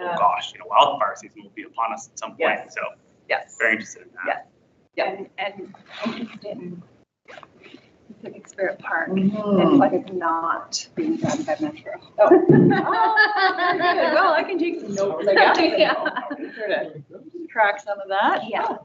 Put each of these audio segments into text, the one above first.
oh gosh, wildfire season will be upon us at some point. Yes. So Yes. very interested in that. Yes. And interested in Pacific Spirit Park. Mhm. It's like it's not being done by Metro. Oh. Very good. Well, I can take some notes, I guess. Yeah. Sure to track some of that. Yeah.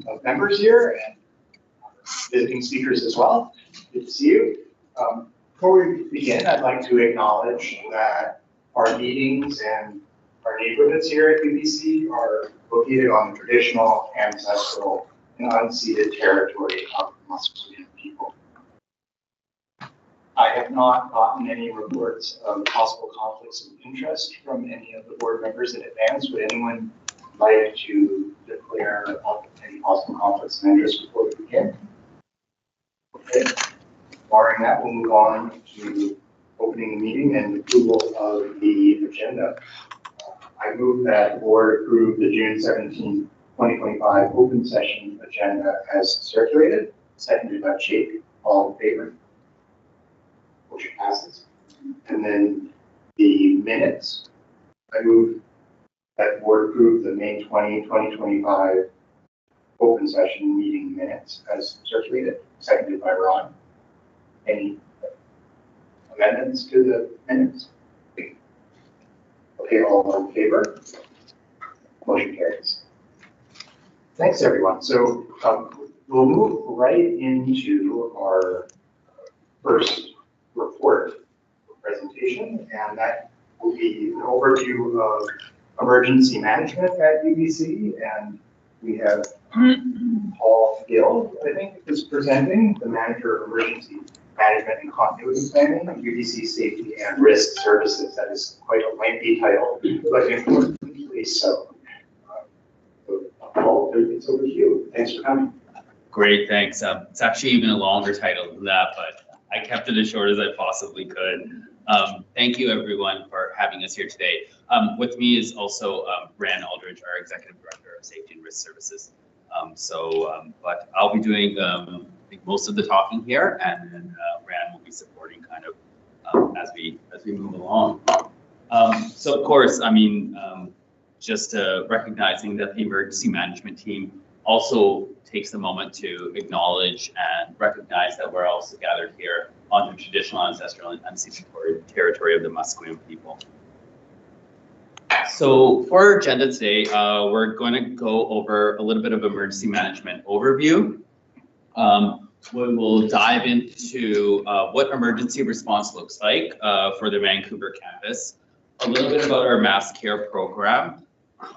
of members here and visiting speakers as well. Good to see you. Before we begin, I'd like to acknowledge that our meetings and our neighborhoods here at UBC are located on the traditional, ancestral, and unceded territory of the Musqueam people. I have not gotten any reports of possible conflicts of interest from any of the board members in advance. Would anyone like to declare any possible conflicts of interest before we begin? Okay. Barring that, we'll move on to opening the meeting and approval of the agenda. I move that the board approve the June 17, 2025 open session agenda as circulated, seconded by Jake. All in favor? Motion passes. And then the minutes. I move that the board approve the May 20, 2025 open session meeting minutes as circulated, seconded by Ron. Any amendments to the minutes? Okay, all in favor? Motion carries. Thanks, everyone. So we'll move right into our first report presentation, and that will be an overview of emergency management at UBC. And we have Paul Gill, I think, is presenting, the manager of emergency management and continuity planning at UBC Safety and Risk Services. That is quite a lengthy title, but importantly so. Paul, it's over to you. Thanks for coming. Great, thanks. It's actually even a longer title than that, but I kept it as short as I possibly could. Thank you, everyone, for having us here today. With me is also Ran Aldridge, our Executive Director of Safety and Risk Services. But I'll be doing I think most of the talking here, and then Ran will be supporting kind of as we move along. So of course, I mean, just recognizing that the emergency management team also takes the moment to acknowledge and recognize that we're also gathered here on the traditional, ancestral, and unceded territory of the Musqueam people. So for our agenda today, we're going to go over a little bit of emergency management overview. We will dive into what emergency response looks like for the Vancouver campus, a little bit about our mass care program,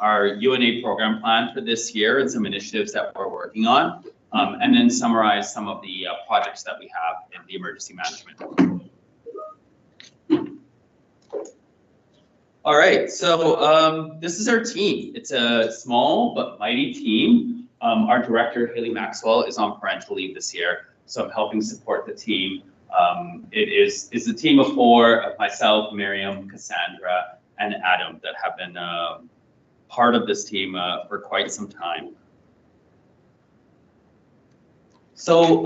our UNA program plan for this year, and some initiatives that we're working on, and then summarize some of the projects that we have in the emergency management. All right, so this is our team. It's a small but mighty team. Our director, Haley Maxwell, is on parental leave this year, so I'm helping support the team. It's a team of four, of myself, Miriam, Cassandra, and Adam that have been part of this team for quite some time. So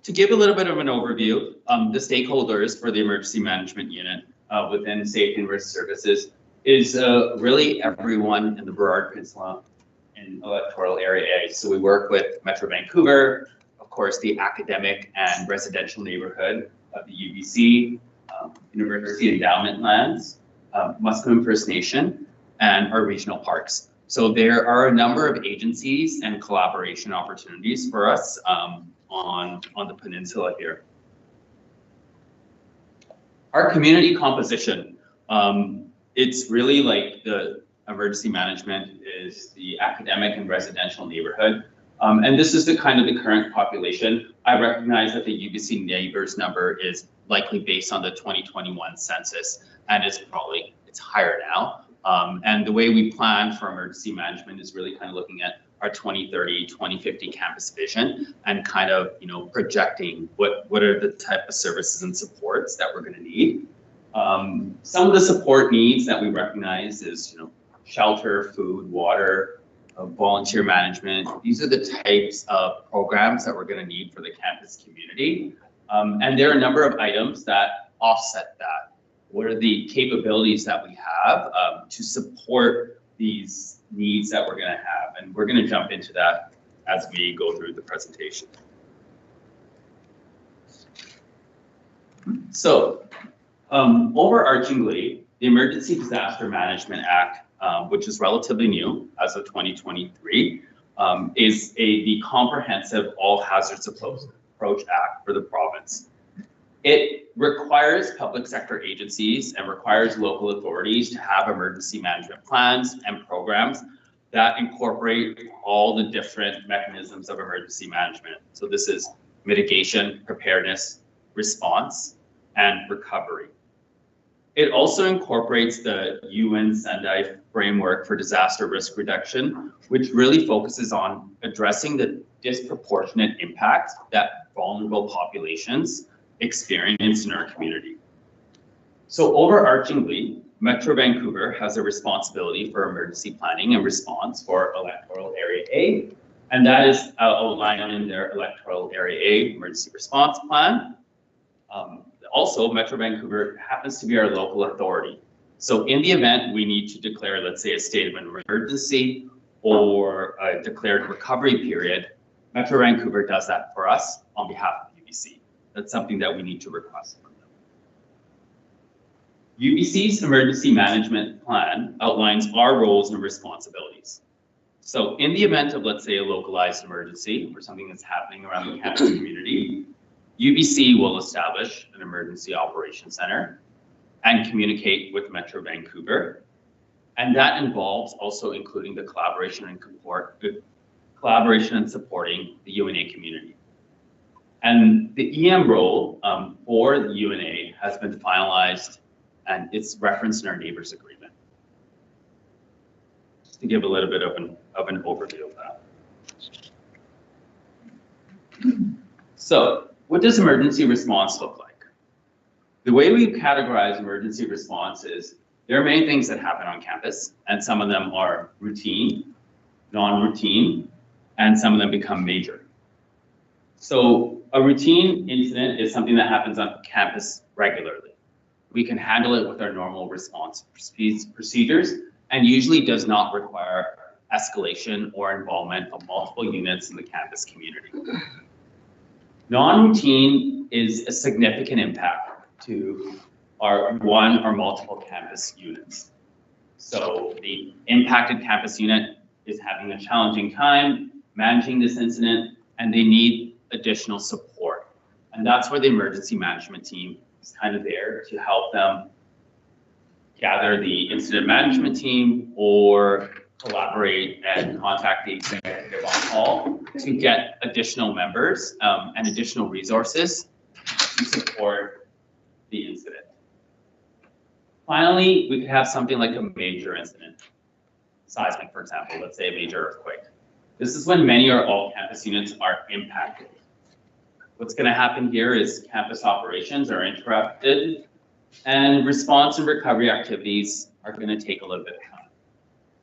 to give a little bit of an overview, the stakeholders for the emergency management unit within Safety and Risk Services is really everyone in the Burrard Peninsula and electoral area. So we work with Metro Vancouver, of course, the academic and residential neighborhood of the UBC, University Endowment Lands, Musqueam First Nation, and our regional parks. So there are a number of agencies and collaboration opportunities for us on the peninsula here. Our community composition, it's really like the emergency management is the academic and residential neighborhood. And this is the kind of the current population. I recognize that the UBC neighbors number is likely based on the 2021 census, and it's higher now. And the way we plan for emergency management is really kind of looking at our 2030, 2050 campus vision and kind of, projecting what are the type of services and supports that we're going to need. Some of the support needs that we recognize is, shelter, food, water, volunteer management. These are the types of programs that we're going to need for the campus community. And there are a number of items that offset that. What are the capabilities that we have to support these needs that we're going to have? And we're going to jump into that as we go through the presentation. So overarchingly, the Emergency Disaster Management Act, which is relatively new as of 2023, is the Comprehensive All Hazards Approach Act for the province. It requires public sector agencies and requires local authorities to have emergency management plans and programs that incorporate all the different mechanisms of emergency management. So this is mitigation, preparedness, response, and recovery. It also incorporates the UN Sendai framework for disaster risk reduction, which really focuses on addressing the disproportionate impact that vulnerable populations experience in our community. So overarchingly, Metro Vancouver has a responsibility for emergency planning and response for electoral area A, and that is outlined in their electoral area A emergency response plan. Also, Metro Vancouver happens to be our local authority. So in the event we need to declare, let's say, a state of emergency or a declared recovery period, Metro Vancouver does that for us on behalf of UBC. That's something that we need to request from them. UBC's emergency management plan outlines our roles and responsibilities. So in the event of, let's say, a localized emergency or something that's happening around the campus community, UBC will establish an emergency operations center and communicate with Metro Vancouver. And that involves also including the collaboration and supporting the UNA community. And the EM role for the UNA has been finalized, and it's referenced in our neighbors agreement. Just to give a little bit of an overview of that. So what does emergency response look like? The way we categorize emergency response is there are many things that happen on campus, and some of them are routine, non-routine, and some of them become major. So a routine incident is something that happens on campus regularly. We can handle it with our normal response procedures and usually does not require escalation or involvement of multiple units in the campus community. Non-routine is a significant impact to our one or multiple campus units. So the impacted campus unit is having a challenging time managing this incident, and they need additional support. And that's where the emergency management team is kind of there to help them gather the incident management team or collaborate and contact the executive on call to get additional members and additional resources to support the incident. Finally, we could have something like a major incident, seismic, for example, let's say a major earthquake. This is when many or all campus units are impacted. What's going to happen here is campus operations are interrupted and response and recovery activities are going to take a little bit of time.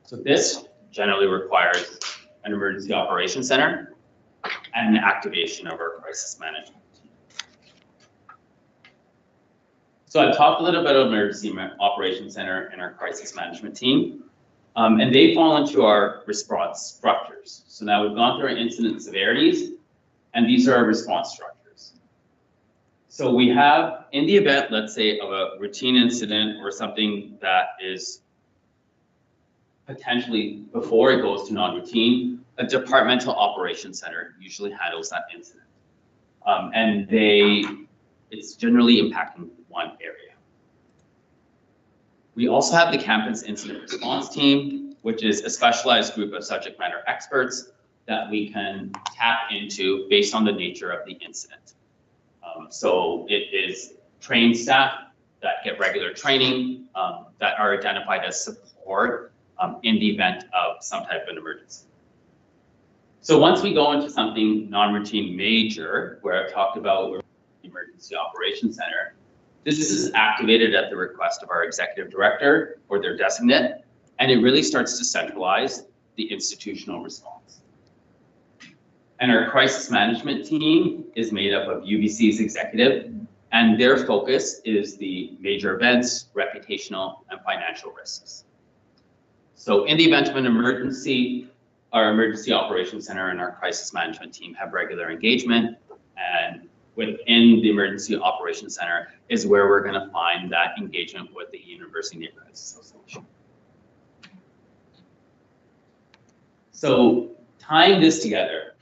So this generally requires an emergency operations center and an activation of our crisis management team. So I've talked a little bit about emergency operations center and our crisis management team, and they fall into our response structures. So now we've gone through our incident severities, and these are our response structures. So we have, in the event, let's say, of a routine incident or something that is potentially, before it goes to non-routine, a departmental operations center usually handles that incident. And it's generally impacting one area. We also have the campus incident response team, which is a specialized group of subject matter experts that we can tap into based on the nature of the incident. So it is trained staff that get regular training that are identified as support in the event of some type of an emergency. So once we go into something non-routine major, where I've talked about the Emergency Operations Center, this is activated at the request of our executive director or their designate, and it really starts to centralize the institutional response. And our crisis management team is made up of UBC's executive, and their focus is the major events, reputational, and financial risks. So in the event of an emergency, our Emergency Operations Center and our crisis management team have regular engagement, and within the Emergency Operations Center is where we're going to find that engagement with the University Neighborhoods Association. So tying this together,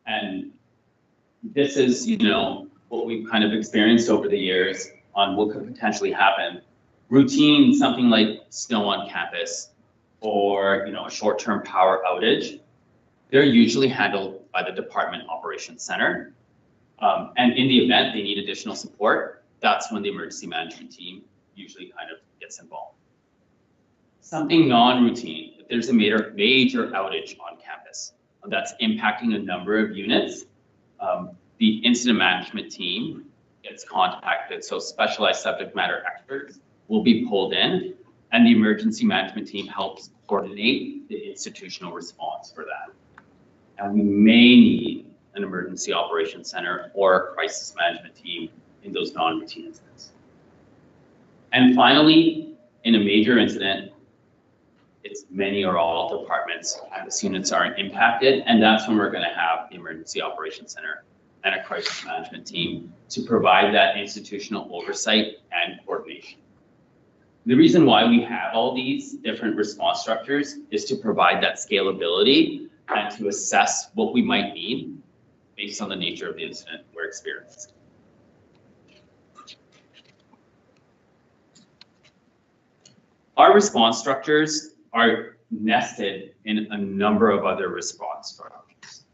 and this is, what we've kind of experienced over the years on what could potentially happen. Routine, something like snow on campus or, a short-term power outage, they're usually handled by the department operations center. And in the event they need additional support, that's when the emergency management team usually kind of gets involved. Something non-routine, if there's a major outage on campus that's impacting a number of units, the incident management team gets contacted. So specialized subject matter experts will be pulled in, and the emergency management team helps coordinate the institutional response for that. And we may need an emergency operations center or a crisis management team in those non-routine incidents. And finally, in a major incident, it's many or all departments, campus units are impacted, and that's when we're going to have the emergency operations center and a crisis management team to provide that institutional oversight and coordination. The reason why we have all these different response structures is to provide that scalability and to assess what we might need based on the nature of the incident we're experiencing. Our response structures are nested in a number of other response structures.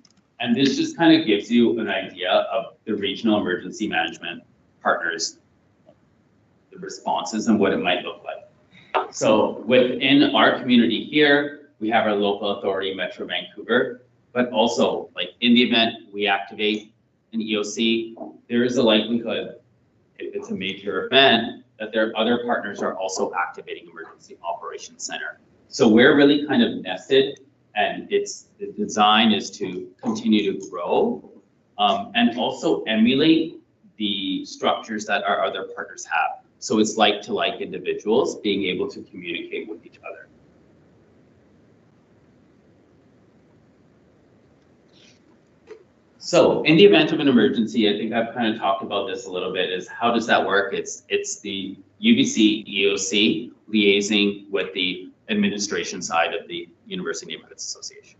And this just kind of gives you an idea of the regional emergency management partners, the responses and what it might look like. So within our community here, we have our local authority, Metro Vancouver, but also like in the event we activate an EOC, there is a likelihood, if it's a major event, that their other partners are also activating Emergency Operations Center. So we're really kind of nested, and the design is to continue to grow and also emulate the structures that our other partners have. So it's like to like individuals being able to communicate with each other. So in the event of an emergency, I think I've kind of talked about this a little bit, is how does that work? It's the UBC EOC liaising with the administration side of the University Neighborhoods Association.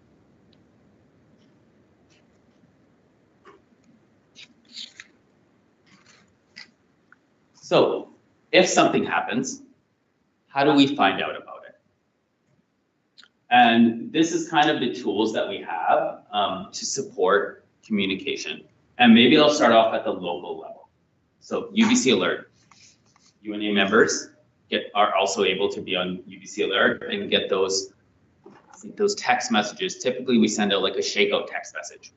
So if something happens, how do we find out about it? And this is kind of the tools that we have to support communication. And maybe I'll start off at the local level. So UBC Alert, UNA members are also able to be on UBC Alert and get those text messages. Typically we send out like a shakeout text message.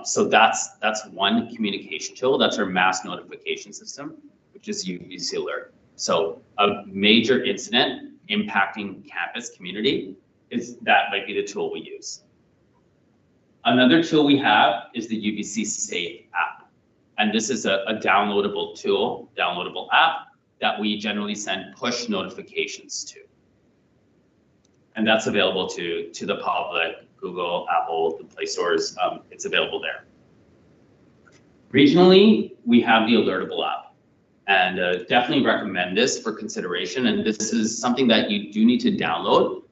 So that's one communication tool. That's our mass notification system, which is UBC Alert. So a major incident impacting campus community that might be the tool we use. Another tool we have is the UBC Safe app. And this is a downloadable app that we generally send push notifications to. And that's available to the public, Google, Apple, the Play stores, it's available there. Regionally, we have the Alertable app. And definitely recommend this for consideration. And this is something that you do need to download.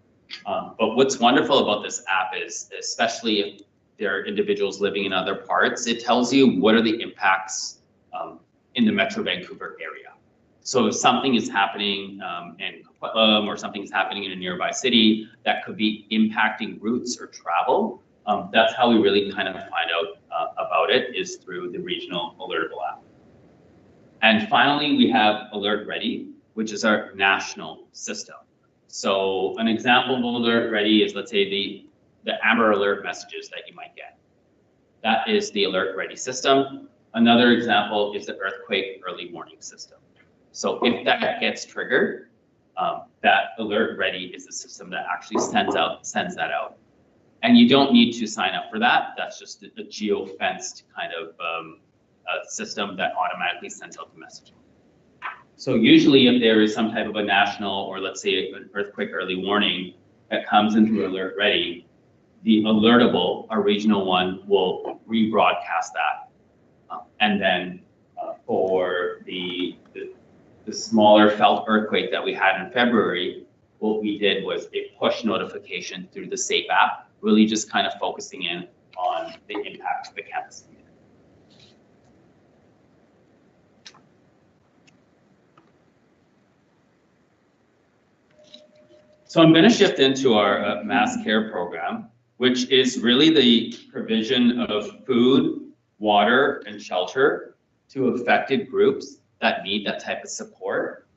But what's wonderful about this app is, especially if there are individuals living in other parts, it tells you what are the impacts in the Metro Vancouver area. So if something is happening in Coquitlam or something is happening in a nearby city that could be impacting routes or travel, that's how we really kind of find out about it, is through the regional Alertable app. And finally, we have Alert Ready, which is our national system. So an example of Alert Ready is, let's say, the Amber Alert messages that you might get. That is the Alert Ready system. Another example is the Earthquake Early Warning system. So if that gets triggered, that Alert Ready is the system that actually sends that out. And you don't need to sign up for that. That's just a geo-fenced kind of system that automatically sends out the messaging. So usually if there is some type of a national, or let's say an earthquake early warning that comes into Alert Ready, the Alertable, our regional one, will rebroadcast that. And then for the smaller felt earthquake that we had in February, what we did was a push notification through the SAFE app really just kind of focusing in on the impact of the campus community. So I'm going to shift into our mass care program, which is really the provision of food, water, and shelter to affected groups that need that type of support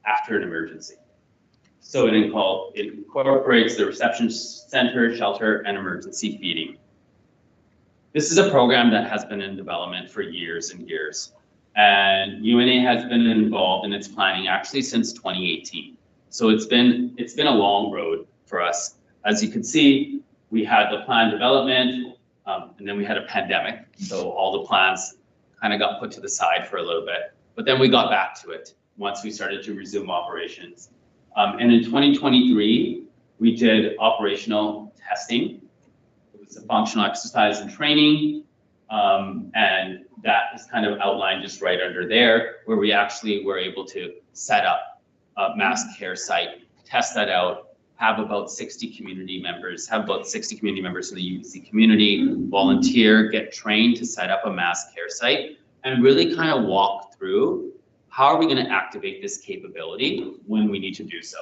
after an emergency. So it incorporates the reception center, shelter, and emergency feeding. This is a program that has been in development for years and years, and UNA has been involved in its planning actually since 2018. So it's been a long road for us. As you can see, we had the plan development, and then we had a pandemic. So all the plans kind of got put to the side for a little bit, but then we got back to it once we started to resume operations. And in 2023, we did operational testing. It was a functional exercise and training, and that is kind of outlined just right under there, where we actually were able to set up a mass care site, test that out, have about 60 community members from the UBC community volunteer, get trained to set up a mass care site, and really kind of walk through how are we going to activate this capability when we need to do so.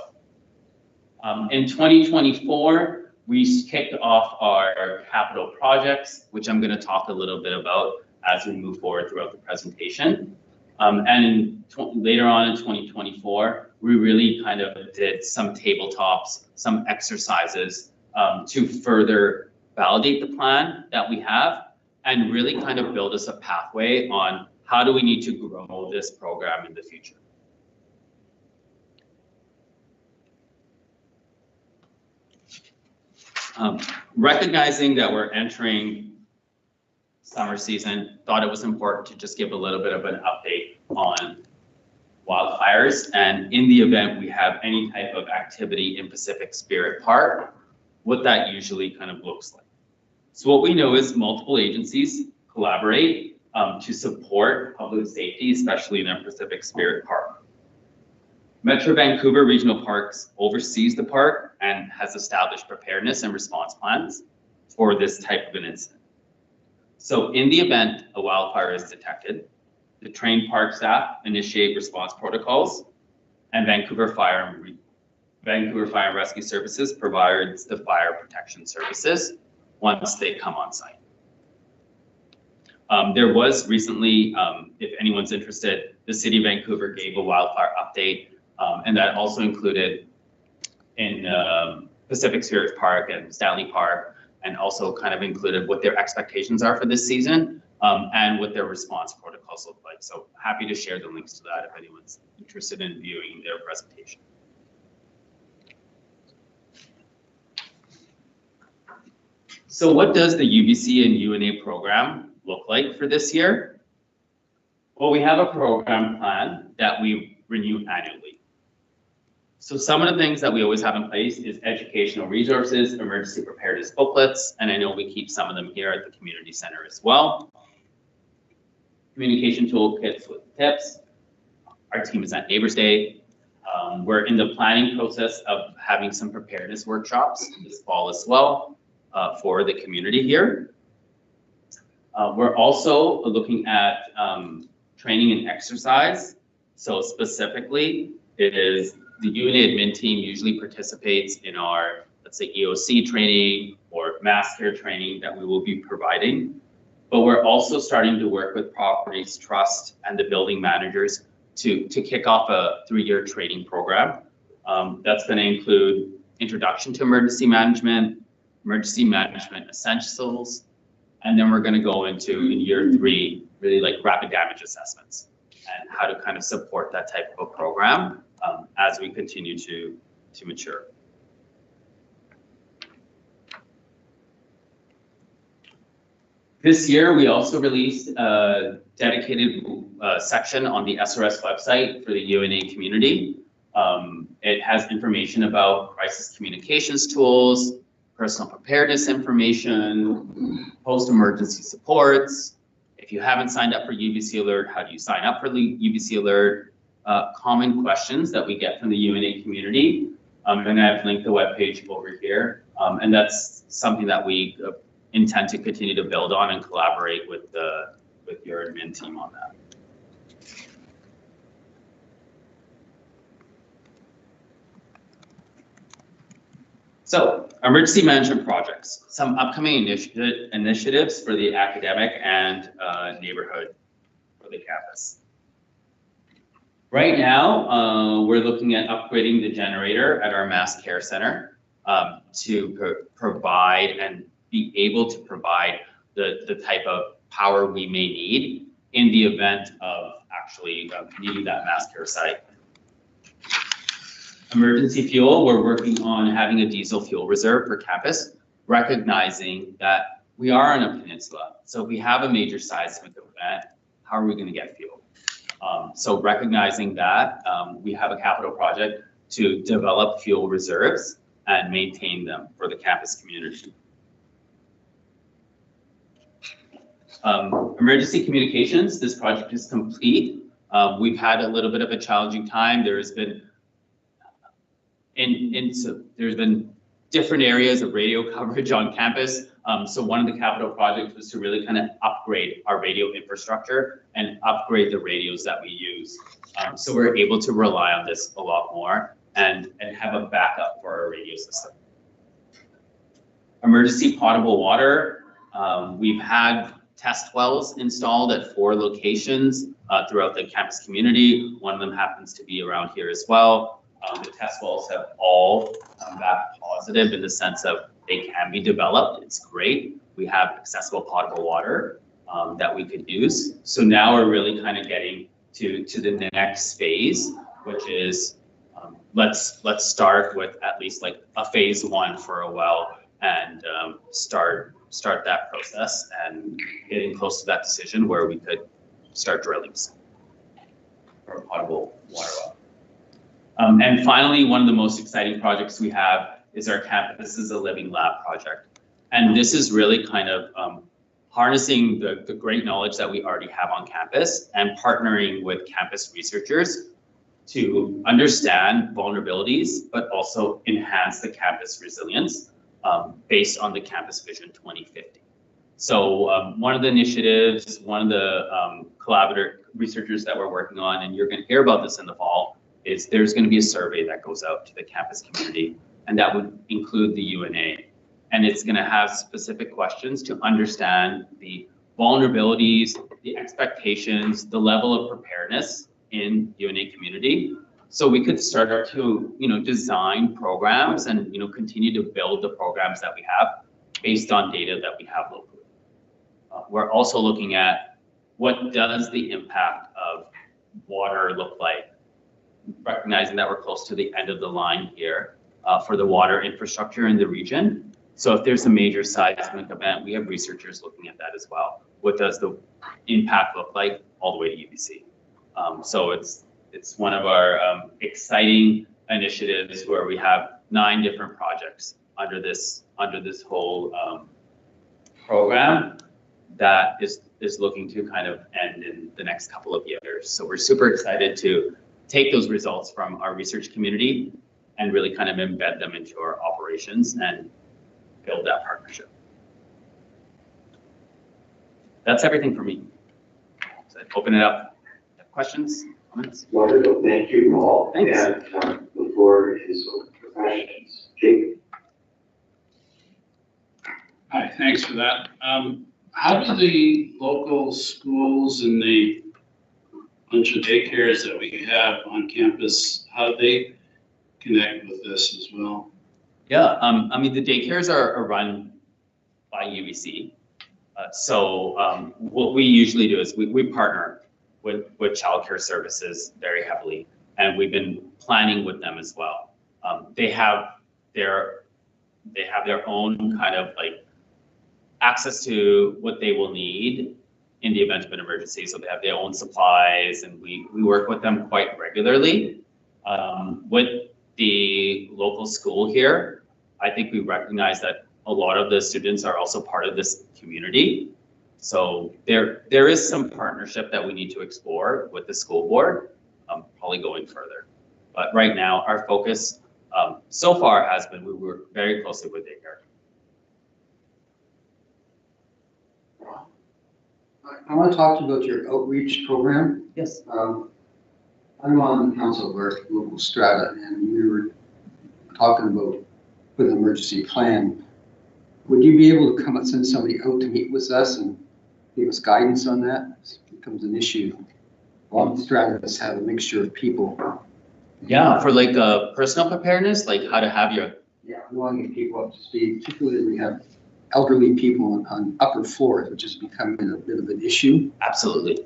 In 2024, we kicked off our capital projects, which I'm going to talk a little bit about as we move forward throughout the presentation. And later on in 2024, we really kind of did some tabletops, some exercises to further validate the plan that we have and really kind of build us a pathway on how do we need to grow this program in the future. Recognizing that we're entering summer season, thought it was important to just give a little bit of an update on wildfires, and in the event we have any type of activity in Pacific Spirit Park, what that usually kind of looks like. So what we know is multiple agencies collaborate to support public safety, especially in our Pacific Spirit Park. Metro Vancouver Regional Parks oversees the park and has established preparedness and response plans for this type of an incident. So in the event a wildfire is detected, the trained park staff initiate response protocols, and Vancouver Fire and Rescue Services provides the fire protection services once they come on site. There was recently, if anyone's interested, the City of Vancouver gave a wildfire update, and that also included in Pacific Spirit Park and Stanley Park, and also kind of included what their expectations are for this season and what their response protocols look like. So happy to share the links to that if anyone's interested in viewing their presentation. So what does the UBC and UNA program look like for this year? Well, we have a program plan that we renew annually. So some of the things that we always have in place is educational resources, emergency preparedness booklets, and I know we keep some of them here at the community center as well. Communication toolkits with tips. Our team is at Neighbors Day. We're in the planning process of having some preparedness workshops this fall as well for the community here. We're also looking at training and exercise. So specifically, it is the UNA admin team usually participates in our, let's say, EOC training or mass care training that we will be providing. But we're also starting to work with Properties Trust and the building managers to kick off a 3-year training program. That's going to include introduction to emergency management essentials, and then we're going to go into, in year 3, really like rapid damage assessments and how to kind of support that type of a program as we continue to mature. This year, we also released a dedicated section on the SRS website for the UNA community. It has information about crisis communications tools, personal preparedness information, post-emergency supports. If you haven't signed up for UBC Alert, how do you sign up for UBC Alert? Common questions that we get from the UNA community. And I've linked the webpage over here. And that's something that we intend to continue to build on and collaborate with your admin team on that. So, emergency management projects, some upcoming initiatives for the academic and neighborhood for the campus. Right now, we're looking at upgrading the generator at our mass care center to provide and be able to provide the type of power we may need in the event of actually needing that mass care site. Emergency fuel, we're working on having a diesel fuel reserve for campus, recognizing that we are on a peninsula. So if we have a major seismic event, how are we going to get fuel? So recognizing that, we have a capital project to develop fuel reserves and maintain them for the campus community. Emergency communications, this project is complete. We've had a little bit of a challenging time. There's been there's been different areas of radio coverage on campus. So one of the capital projects was to really kind of upgrade our radio infrastructure and upgrade the radios that we use. So we're able to rely on this a lot more and have a backup for our radio system. Emergency potable water. We've had test wells installed at 4 locations throughout the campus community. One of them happens to be around here as well. The test wells have all come back positive in the sense of they can be developed. It's great. We have accessible potable water that we could use. So now we're really kind of getting to the next phase, which is let's start with at least like a phase 1 for a well and start that process and getting close to that decision where we could start drilling for a potable water well. And finally, one of the most exciting projects we have is our Campus is a Living Lab project. And this is really kind of harnessing the great knowledge that we already have on campus and partnering with campus researchers to understand vulnerabilities, but also enhance the campus resilience based on the Campus Vision 2050. So one of the initiatives, one of the collaborator researchers that we're working on, and you're going to hear about this in the fall, is there's going to be a survey that goes out to the campus community, and that would include the UNA. And it's going to have specific questions to understand the vulnerabilities, the expectations, the level of preparedness in UNA community. So we could start to, design programs and, continue to build the programs that we have based on data that we have locally. We're also looking at what does the impact of water look like, recognizing that we're close to the end of the line here for the water infrastructure in the region. So if there's a major seismic event, we have researchers looking at that as well. What does the impact look like all the way to UBC? So it's one of our exciting initiatives where we have 9 different projects under this whole program that is looking to kind of end in the next couple of years. So we're super excited to take those results from our research community and really kind of embed them into our operations and build that partnership. That's everything for me. So I'd open it up. Questions, comments? Wonderful, thank you, Paul. Thanks. And the floor is open for questions. Jake? Hi, thanks for that. How do the local schools and the bunch of daycares that we have on campus, how do they connect with this as well? Yeah, I mean, the daycares are run by UBC. So what we usually do is we partner with childcare services very heavily, and we've been planning with them as well. They have their own kind of like access to what they will need in the event of an emergency. So they have their own supplies, and we work with them quite regularly. With the local school here, I think we recognize that a lot of the students are also part of this community. So there is some partnership that we need to explore with the school board, probably going further. But right now, our focus so far has been, we work very closely with daycare. I want to talk to you about your outreach program. Yes. I'm on the council of our local strata, and we were talking about with an emergency plan. Would you be able to come and send somebody out to meet with us and give us guidance on that? It becomes an issue. A lot of stratas have a mixture of people. Yeah, for like personal preparedness, like how to have your. Yeah, we want to get people up to speed, particularly we have elderly people on upper floors, which is becoming a bit of an issue. Absolutely.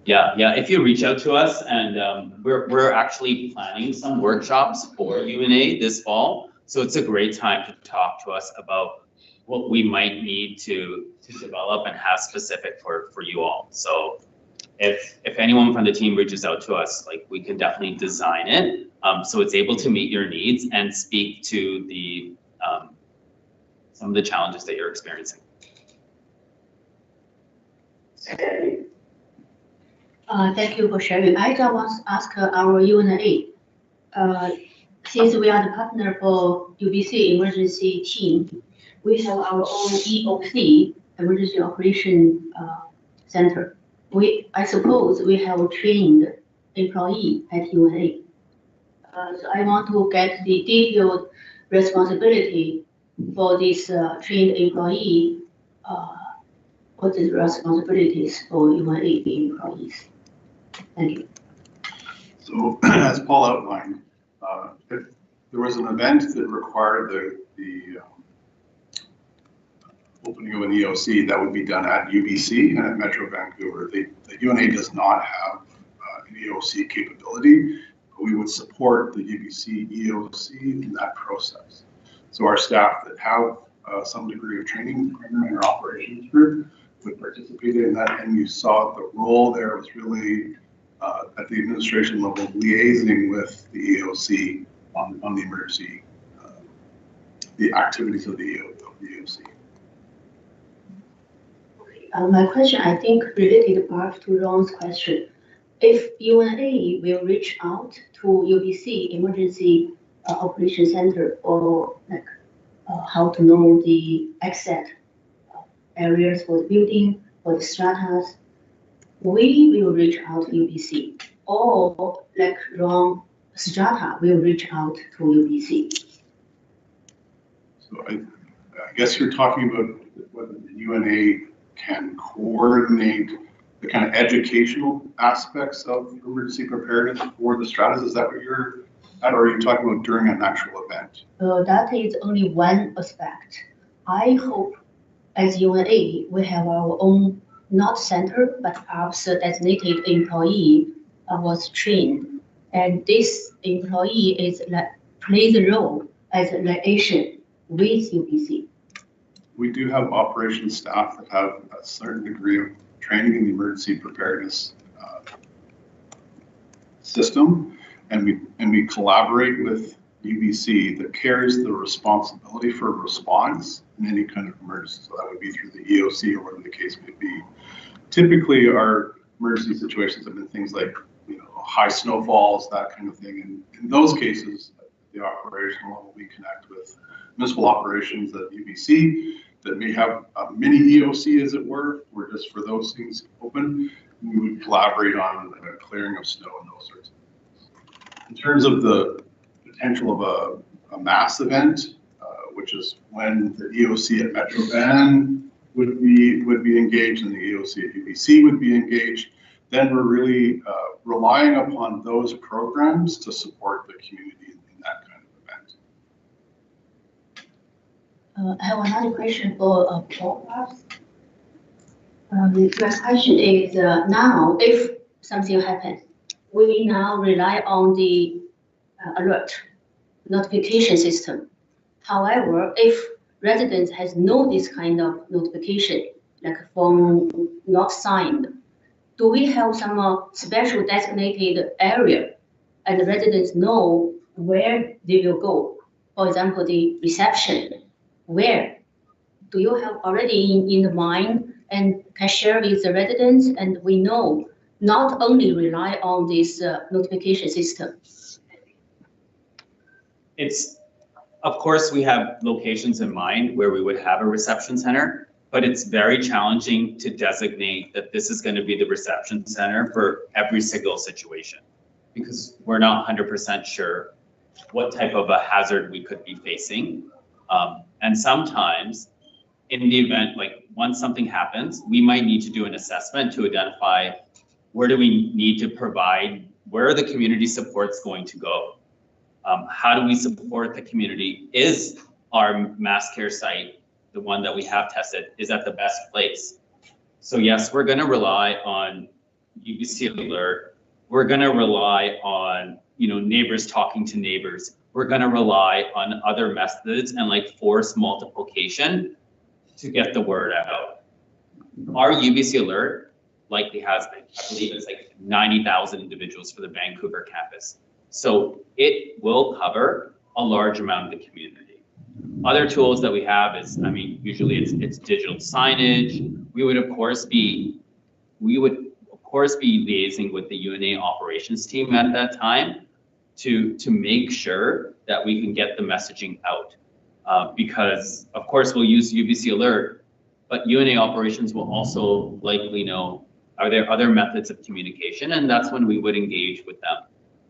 Yeah, if you reach out to us, and we're actually planning some workshops for UNA this fall. So it's a great time to talk to us about what we might need to develop and have specific for you all. So if anyone from the team reaches out to us, like we can definitely design it so it's able to meet your needs and speak to the some of the challenges that you're experiencing. Thank you for sharing. I just want to ask our UNA, since we are the partner for UBC emergency team, we have our own EOC, Emergency Operation Center. I suppose we have trained employee at UNA. So I want to get the detailed responsibility for this trained employee. What is the responsibilities for UNA employees? Thank you. So as Paul outlined, if there was an event that required the opening of an EOC, that would be done at UBC and at Metro Vancouver. The UNA does not have an EOC capability, but we would support the UBC EOC in that process. So our staff that have some degree of training in our operations group would participate in that, and you saw the role there was really at the administration level liaising with the EOC on the emergency, the activities of the EOC. My question, I think, related part to Ron's question. If UNA will reach out to UBC Emergency Operation Center or like how to know the exit areas for the building, for the stratas, we will reach out to UBC, or like Ron, strata will reach out to UBC. So I guess you're talking about whether the UNA can coordinate the kind of educational aspects of emergency preparedness for the stratas. Is that what you're at, or are you talking about during an actual event? That is only one aspect. I hope as UNA, we have our own, not center, but perhaps a designated employee was trained. And this employee plays a role as a liaison with UBC. We do have operations staff that have a certain degree of training in the emergency preparedness system, and we collaborate with UBC that carries the responsibility for response in any kind of emergency. So that would be through the EOC or whatever the case may be. Typically, our emergency situations have been things like, high snowfalls, that kind of thing. And in those cases, at the operational level, we connect with municipal operations at UBC that may have a mini EOC, as it were, where just for those things open, we would collaborate on clearing of snow and those sorts of things. In terms of the potential of a mass event, which is when the EOC at Metro Van would be engaged and the EOC at UBC would be engaged, then we're really relying upon those programs to support the community in that kind of event. I have another question for Paul. The first question is now, if something happens, we now rely on the alert notification system. However, if residents has no this kind of notification, like phone not signed, do we have some special designated area and the residents know where they will go? For example, the reception, where? Do you have already in the mind and can share with the residents, and we know not only rely on this notification system? It's, of course, we have locations in mind where we would have a reception center, but it's very challenging to designate that this is going to be the reception center for every single situation, because we're not 100% sure what type of a hazard we could be facing. And sometimes in the event, like once something happens, we might need to do an assessment to identify where do we need to provide, where are the community supports going to go? How do we support the community? Is our mass care site, the one that we have tested, is at the best place? So yes, we're going to rely on UBC alert. We're going to rely on, neighbors talking to neighbors. We're going to rely on other methods and like force multiplication to get the word out. Our UBC alert likely has been, I believe it's like 90,000 individuals for the Vancouver campus. So it will cover a large amount of the community. Other tools that we have is, usually it's digital signage. We would of course be liaising with the UNA operations team at that time to make sure that we can get the messaging out. Because of course we'll use UBC alert, but UNA operations will also likely know, are there other methods of communication? And that's when we would engage with them,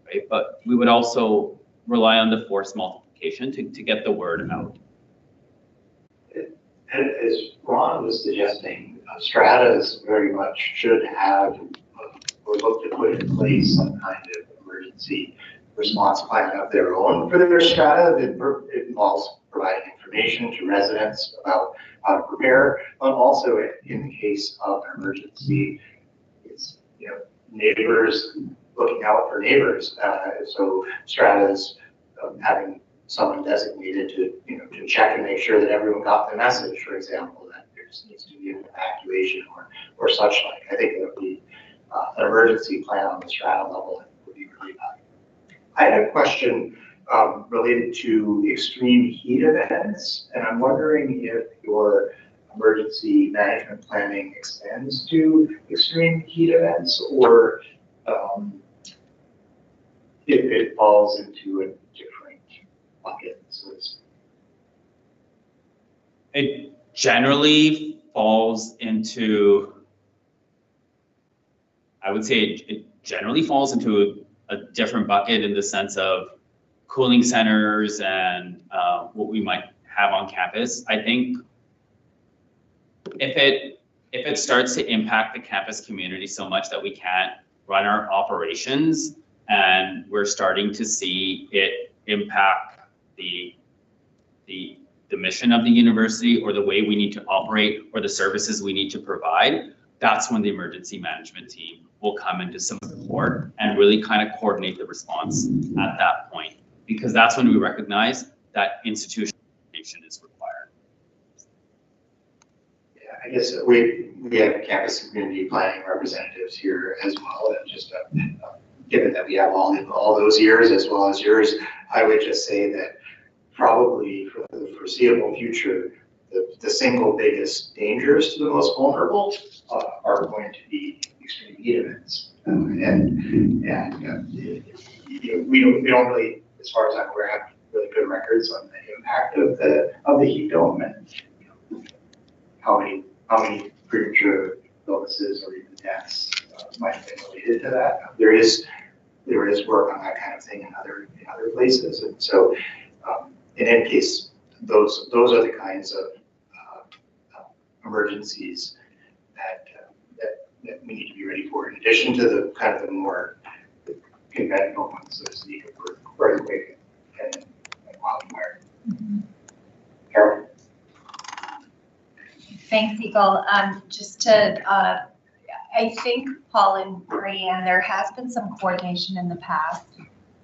right? But we would also rely on the force multiplication to get the word out. As Ron was suggesting, stratas very much should have or look to put in place some kind of emergency response plan of their own for their strata that involves providing information to residents about how to prepare, but also in the case of an emergency, it's neighbors looking out for neighbors. So stratas having someone designated to check and make sure that everyone got the message, for example, that there needs to be an evacuation or such like. I think that would be an emergency plan on the strata level would be really valuable. I had a question related to extreme heat events, and I'm wondering if your emergency management planning extends to extreme heat events, or if it falls into a different bucket. So it generally falls into, I would say it generally falls into a different bucket in the sense of cooling centers and what we might have on campus. I think if it starts to impact the campus community so much that we can't run our operations, and we're starting to see it impact the mission of the university or the way we need to operate or the services we need to provide, that's when the emergency management team will come into some support and really kind of coordinate the response at that point, because that's when we recognize that institutionalization is required. yeah, I guess we have campus community planning representatives here as well, and just given that we have all those years as well as yours, I would just say that probably for the foreseeable future, the single biggest dangers to the most vulnerable are going to be extreme heat events. We don't really, as far as I'm aware, have really good records on the impact of the heat dome and how many premature illnesses or even deaths might have been related to that. There is work on that kind of thing in other places, and so in any case, those are the kinds of emergencies that we need to be ready for, in addition to the kind of the more conventional ones, so to speak, of earthquake and wildfire. Carol? Thanks, Eagle. Just to, I think Paul and Brianne, there has been some coordination in the past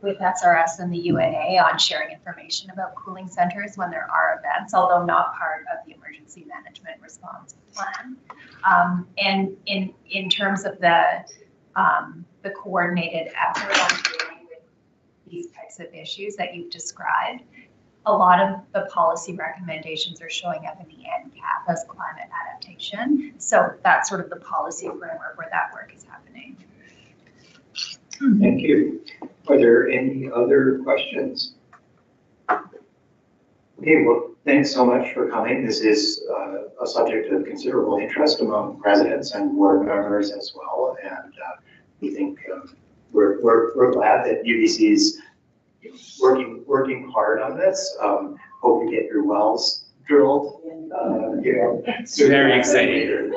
with SRS and the UNA on sharing information about cooling centers when there are events, although not part of the emergency management response plan. And in terms of the coordinated effort on dealing with these types of issues that you've described, a lot of the policy recommendations are showing up in the NCAP as climate adaptation. So that's sort of the policy framework where that work is happening. Thank you. Are there any other questions? Okay, well, thanks so much for coming. This is a subject of considerable interest among residents and board members as well. And we think we're glad that UBC is working hard on this. Hope you get your wells drilled. It's very exciting.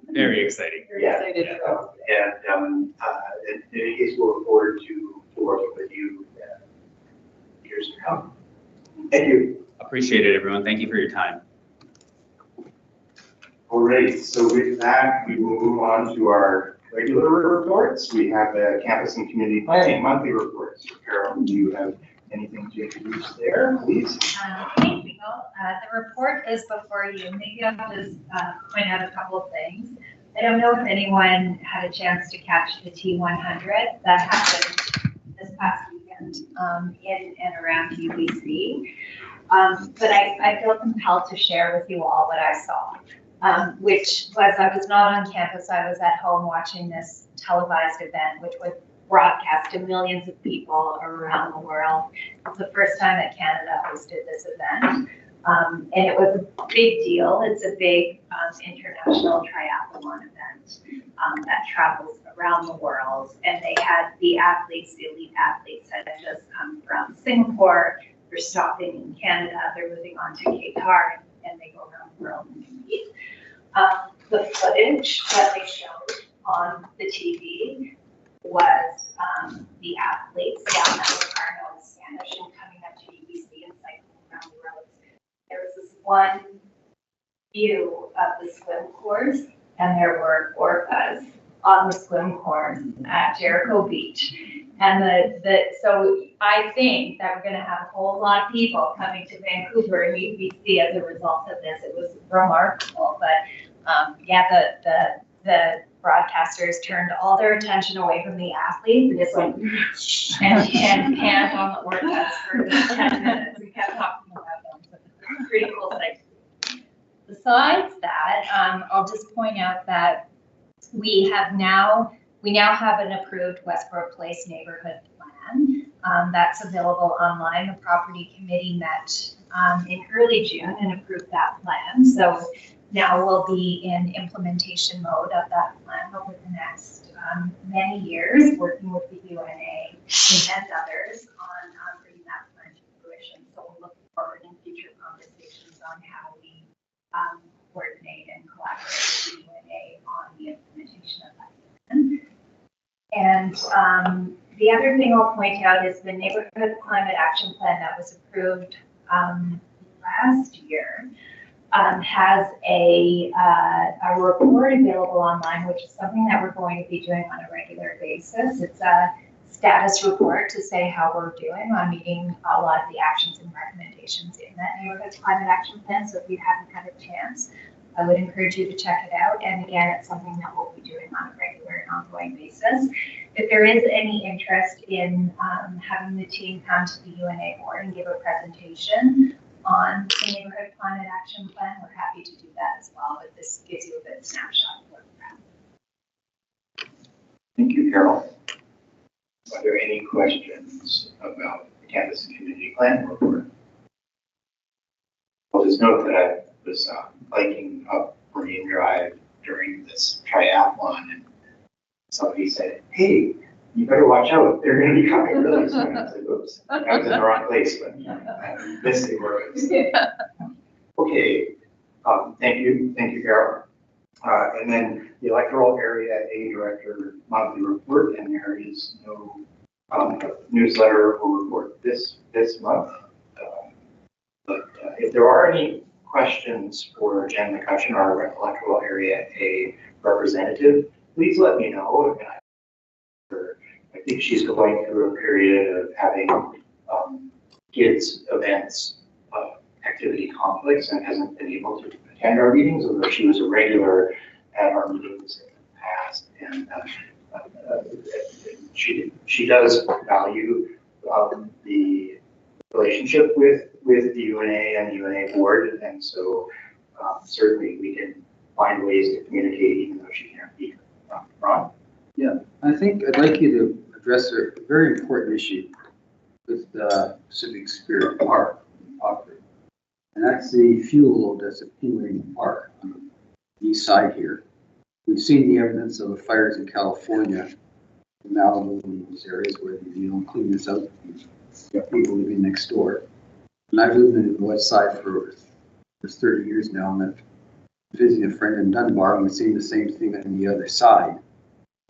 Very exciting. Very Yeah. excited. And in any case, we'll look forward to working with you years to come. Thank you. Appreciate it, everyone. Thank you for your time. All right, so with that, we will move on to our regular reports. We have the campus and community planning monthly reports. Carol, do you have anything to introduce there, please? Thank you. The report is before you. Maybe I'll just point out a couple of things. I don't know if anyone had a chance to catch the T100 that happened this past weekend in and around UBC. But I feel compelled to share with you all what I saw, which was I was not on campus. I was at home watching this televised event, which was broadcast to millions of people around the world. It's the first time that Canada hosted this event. And it was a big deal. It's a big international triathlon event that travels around the world. And they had the athletes, the elite athletes that had just come from Singapore. They're stopping in Canada. They're moving on to Qatar, and they go around the world and compete. The footage that they showed on the TV was the athletes down at Locarno in Spanish and coming up to UBC and cycling around the roads. There was this one view of the swim course, and there were orcas on the swim course at Jericho Beach. And so I think that we're going to have a whole lot of people coming to Vancouver and UBC as a result of this. It was remarkable, but yeah, the broadcasters turned all their attention away from the athletes and just went and panned on the orcas for 10 minutes and kept talking about them. So it's a pretty cool thing. Besides that, I'll just point out that we now have an approved Westboro Place neighborhood plan that's available online. The property committee met in early June and approved that plan. So now we'll be in implementation mode of that plan over the next many years, working with the UNA and others on bringing that plan to fruition. So we'll look forward in future conversations on how we coordinate and collaborate with the UNA on the implementation of that plan. And the other thing I'll point out is the Neighborhood Climate Action Plan that was approved last year has a report available online, which is something that we're going to be doing on a regular basis. It's a status report to say how we're doing on meeting a lot of the actions and recommendations in that Neighborhood Climate Action Plan. So if you haven't had a chance, I would encourage you to check it out. And again, it's something that we'll be doing on a regular and ongoing basis. If there is any interest in having the team come to the UNA board and give a presentation on the Neighborhood Climate Action Plan, we're happy to do that as well. But this gives you a good snapshot of what we're at. Thank you, Carol. Are there any questions about the campus and community plan report? I'll just note that I was biking up Marine Drive during this triathlon, and somebody said, "Hey, you better watch out. They're going to be coming really soon." I was like, "Oops, I was in the wrong place," but I missed the words. Okay, thank you, Carol. And then the electoral area A director monthly report, and there is no newsletter or report this month. But if there are any questions for Jen McCutcheon, our electoral area A representative, please let me know. I think she's going through a period of having kids events, activity conflicts, and hasn't been able to attend our meetings, although she was a regular at our meetings in the past. And she does value the relationship with the UNA and the UNA board, and so certainly we can find ways to communicate even though she can't be Ron? Yeah, I think I'd like you to address a very important issue with Civic Spirit Park property. And that's the fuel load that's accumulating in the park on the east side here. We've seen the evidence of the fires in California, in Malibu, and these areas where you don't clean this out. You got people living next door. And I've lived in the west side for 30 years now, and I've visited a friend in Dunbar, and we've seen the same thing on the other side of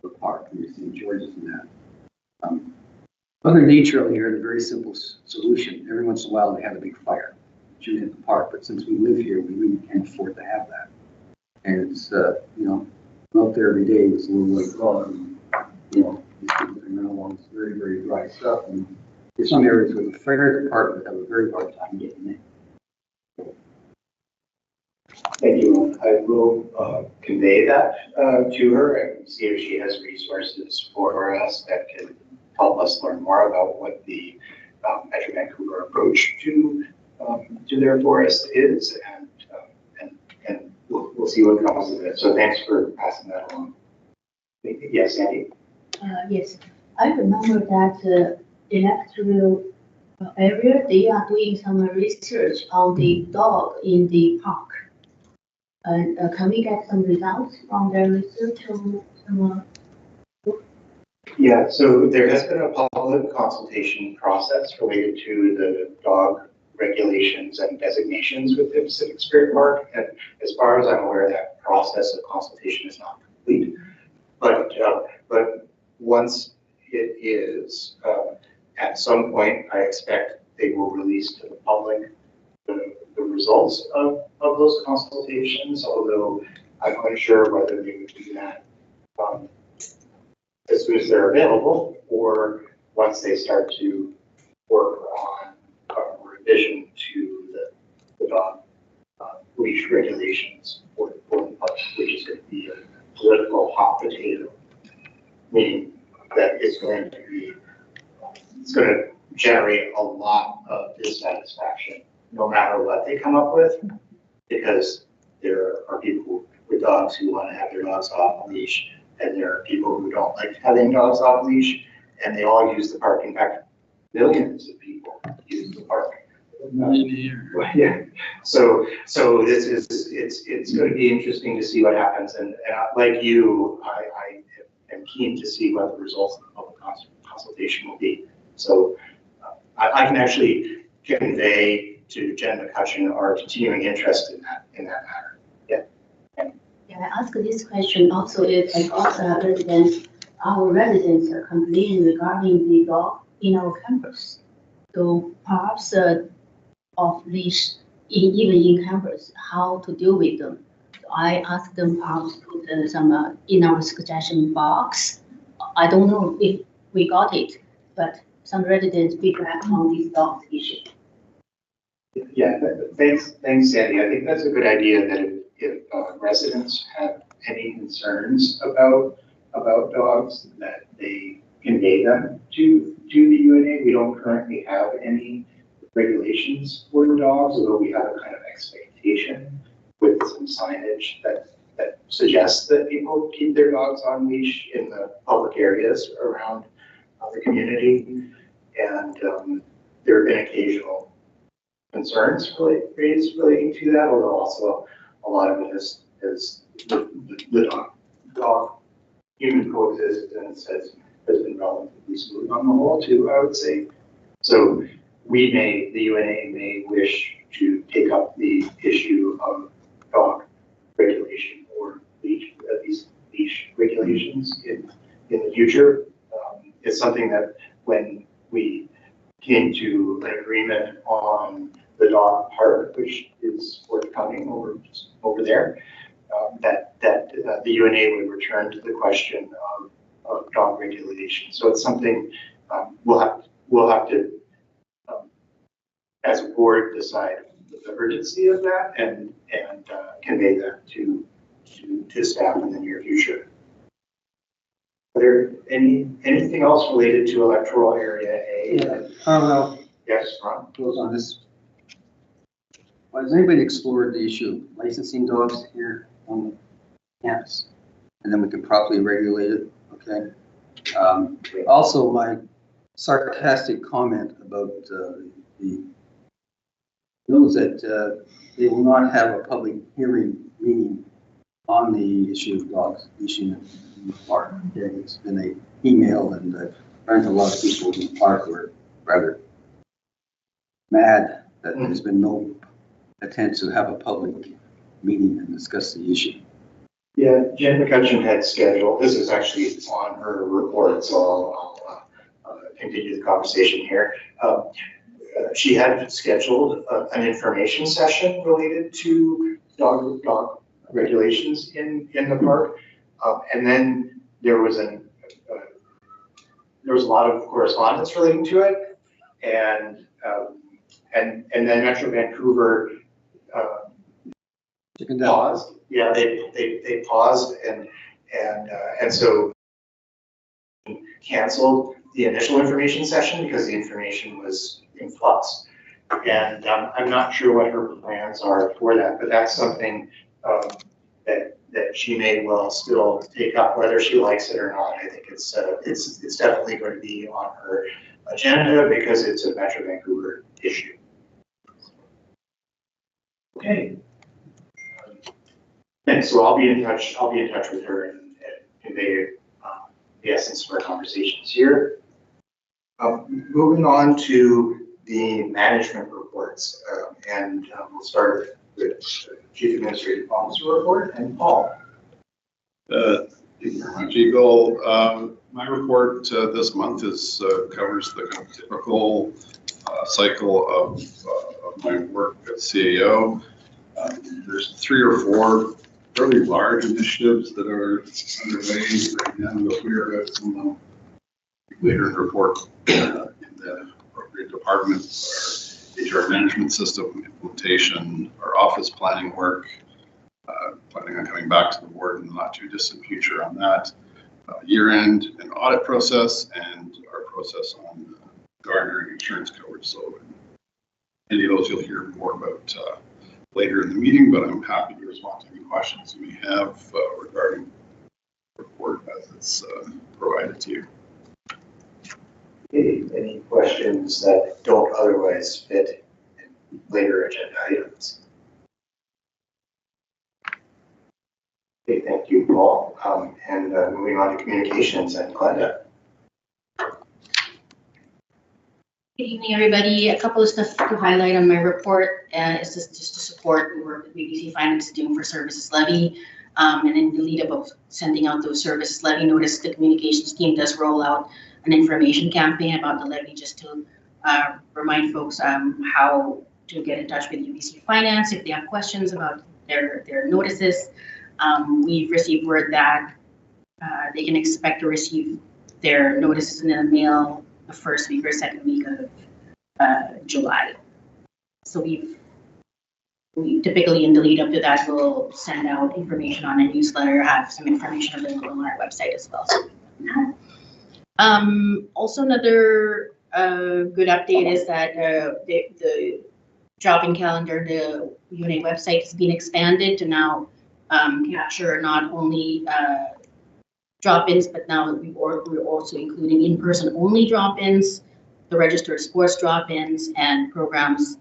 the park, in St. George's and that. Mother Nature out here had a very simple solution. Every once in a while, they have a big fire, shoot in the park, but since we live here, we really can't afford to have that. And it's, you know, I'm out there every day with a little white dog, and, you know, these people are now along this very, very dry stuff. And there's some areas where the fire department have a very hard time getting in. Thank you. I will convey that to her and see if she has resources for us that can help us learn more about what the Metro Vancouver approach to their forest is, and we'll see what comes of it. So thanks for passing that along. Yes, Sandy? Yes, I remember that electoral area, they are doing some research on the dog in the park. Can we get some results from their research or some? Yeah, so there has been a public consultation process related to the dog regulations and designations within Pacific Spirit Park. And as far as I'm aware, that process of consultation is not complete. But once it is, at some point, I expect they will release to the public the results of those consultations, although I'm unsure whether they would do that as soon as they're available, or once they start to work on a revision to the dog leash regulations for the park, which is going to be a political hot potato, meaning that it's going to generate a lot of dissatisfaction no matter what they come up with, because there are people with dogs who want to have their dogs off a leash, and there are people who don't like having dogs off leash, and they all use the park. In fact, millions of people use the park. Yeah. So this is it's going to be interesting to see what happens, and like you, I am keen to see what the results of the public consultation will be. So I can actually convey to Jen McCutcheon our continuing interest in that matter. Yeah. Can I ask this question also? If I also have residents, our residents are complaining regarding the dog in our campus. So perhaps off leash, even in campus, how to deal with them. So I asked them perhaps put some in our suggestion box. I don't know if we got it, but some residents feedback on this dog issue. Yeah, thanks, Sandy. I think that's a good idea that if residents have any concerns about dogs, that they convey them to the UNA. We don't currently have any regulations for dogs, although we have a kind of expectation with some signage that suggests that people keep their dogs on leash in the public areas around the community. And there have been occasional concerns raised relating to that, although also a lot of it is the dog human coexistence has been relatively smooth on the whole too, I would say. So the UNA may wish to take up the issue of dog regulation or leash regulations in the future. It's something that when we came to an agreement on the dog park, which is forthcoming over there, that the UNA would return to the question of dog regulation. So it's something we'll have to as a board decide the urgency of that and convey that to staff in the near future. Are there anything else related to electoral area A? Yeah. Well, Yes, Ron? goes on this. Well, has anybody explored the issue of licensing dogs here on the campus? And then we can properly regulate it, okay? Also, my sarcastic comment about the knows that they will not have a public hearing meeting on the issue of dogs issuing in the park. It's been an email, and I've learned a lot of people in the park were rather mad that there's been no attempt to have a public meeting and discuss the issue. Yeah, Jen McCutcheon had scheduled, this is actually on her report, so I'll continue the conversation here. She had scheduled an information session related to dog regulations in the park. And then there was a lot of correspondence relating to it. And then Metro Vancouver paused. Yeah, they paused and so canceled the initial information session because the information was in flux. And I'm not sure what her plans are for that, but that's something that she may well still take up, whether she likes it or not. I think it's definitely going to be on her agenda because it's a Metro Vancouver issue. Okay. And so I'll be in touch with her and convey the essence of our conversations here. Moving on to the management reports, and we'll start with Chief Administrative Officer report and Paul. Thank you very much, Eagle. My report this month covers the kind of typical cycle of my work at CAO. There's 3 or 4 fairly large initiatives that are underway right now. We'll hear about some later in the report in the appropriate departments, our HR management system implementation, our office planning work, planning on coming back to the board in the not too distant future on that, year-end and audit process, and our process on garnering insurance coverage. So any of those you'll hear more about later in the meeting, but I'm happy to respond to any questions you may have regarding the report as it's provided to you. Any questions that don't otherwise fit in later agenda items? Okay, thank you, Paul. And moving on to communications and Glenda. Good evening, everybody. A couple of stuff to highlight on my report is just to support the work that BBC Finance is doing for services levy. And in the lead up of sending out those services levy notice, the communications team does roll out an information campaign about the levy just to remind folks how to get in touch with UBC Finance if they have questions about their notices. We've received word that they can expect to receive their notices in the mail the first week or second week of July. So we typically in the lead up to that will send out information on a newsletter, have some information available on our website as well. Also another good update is that the drop-in calendar, the UNA website has been expanded to now capture not only drop-ins, but now we're also including in-person only drop-ins, the registered sports drop-ins, and programs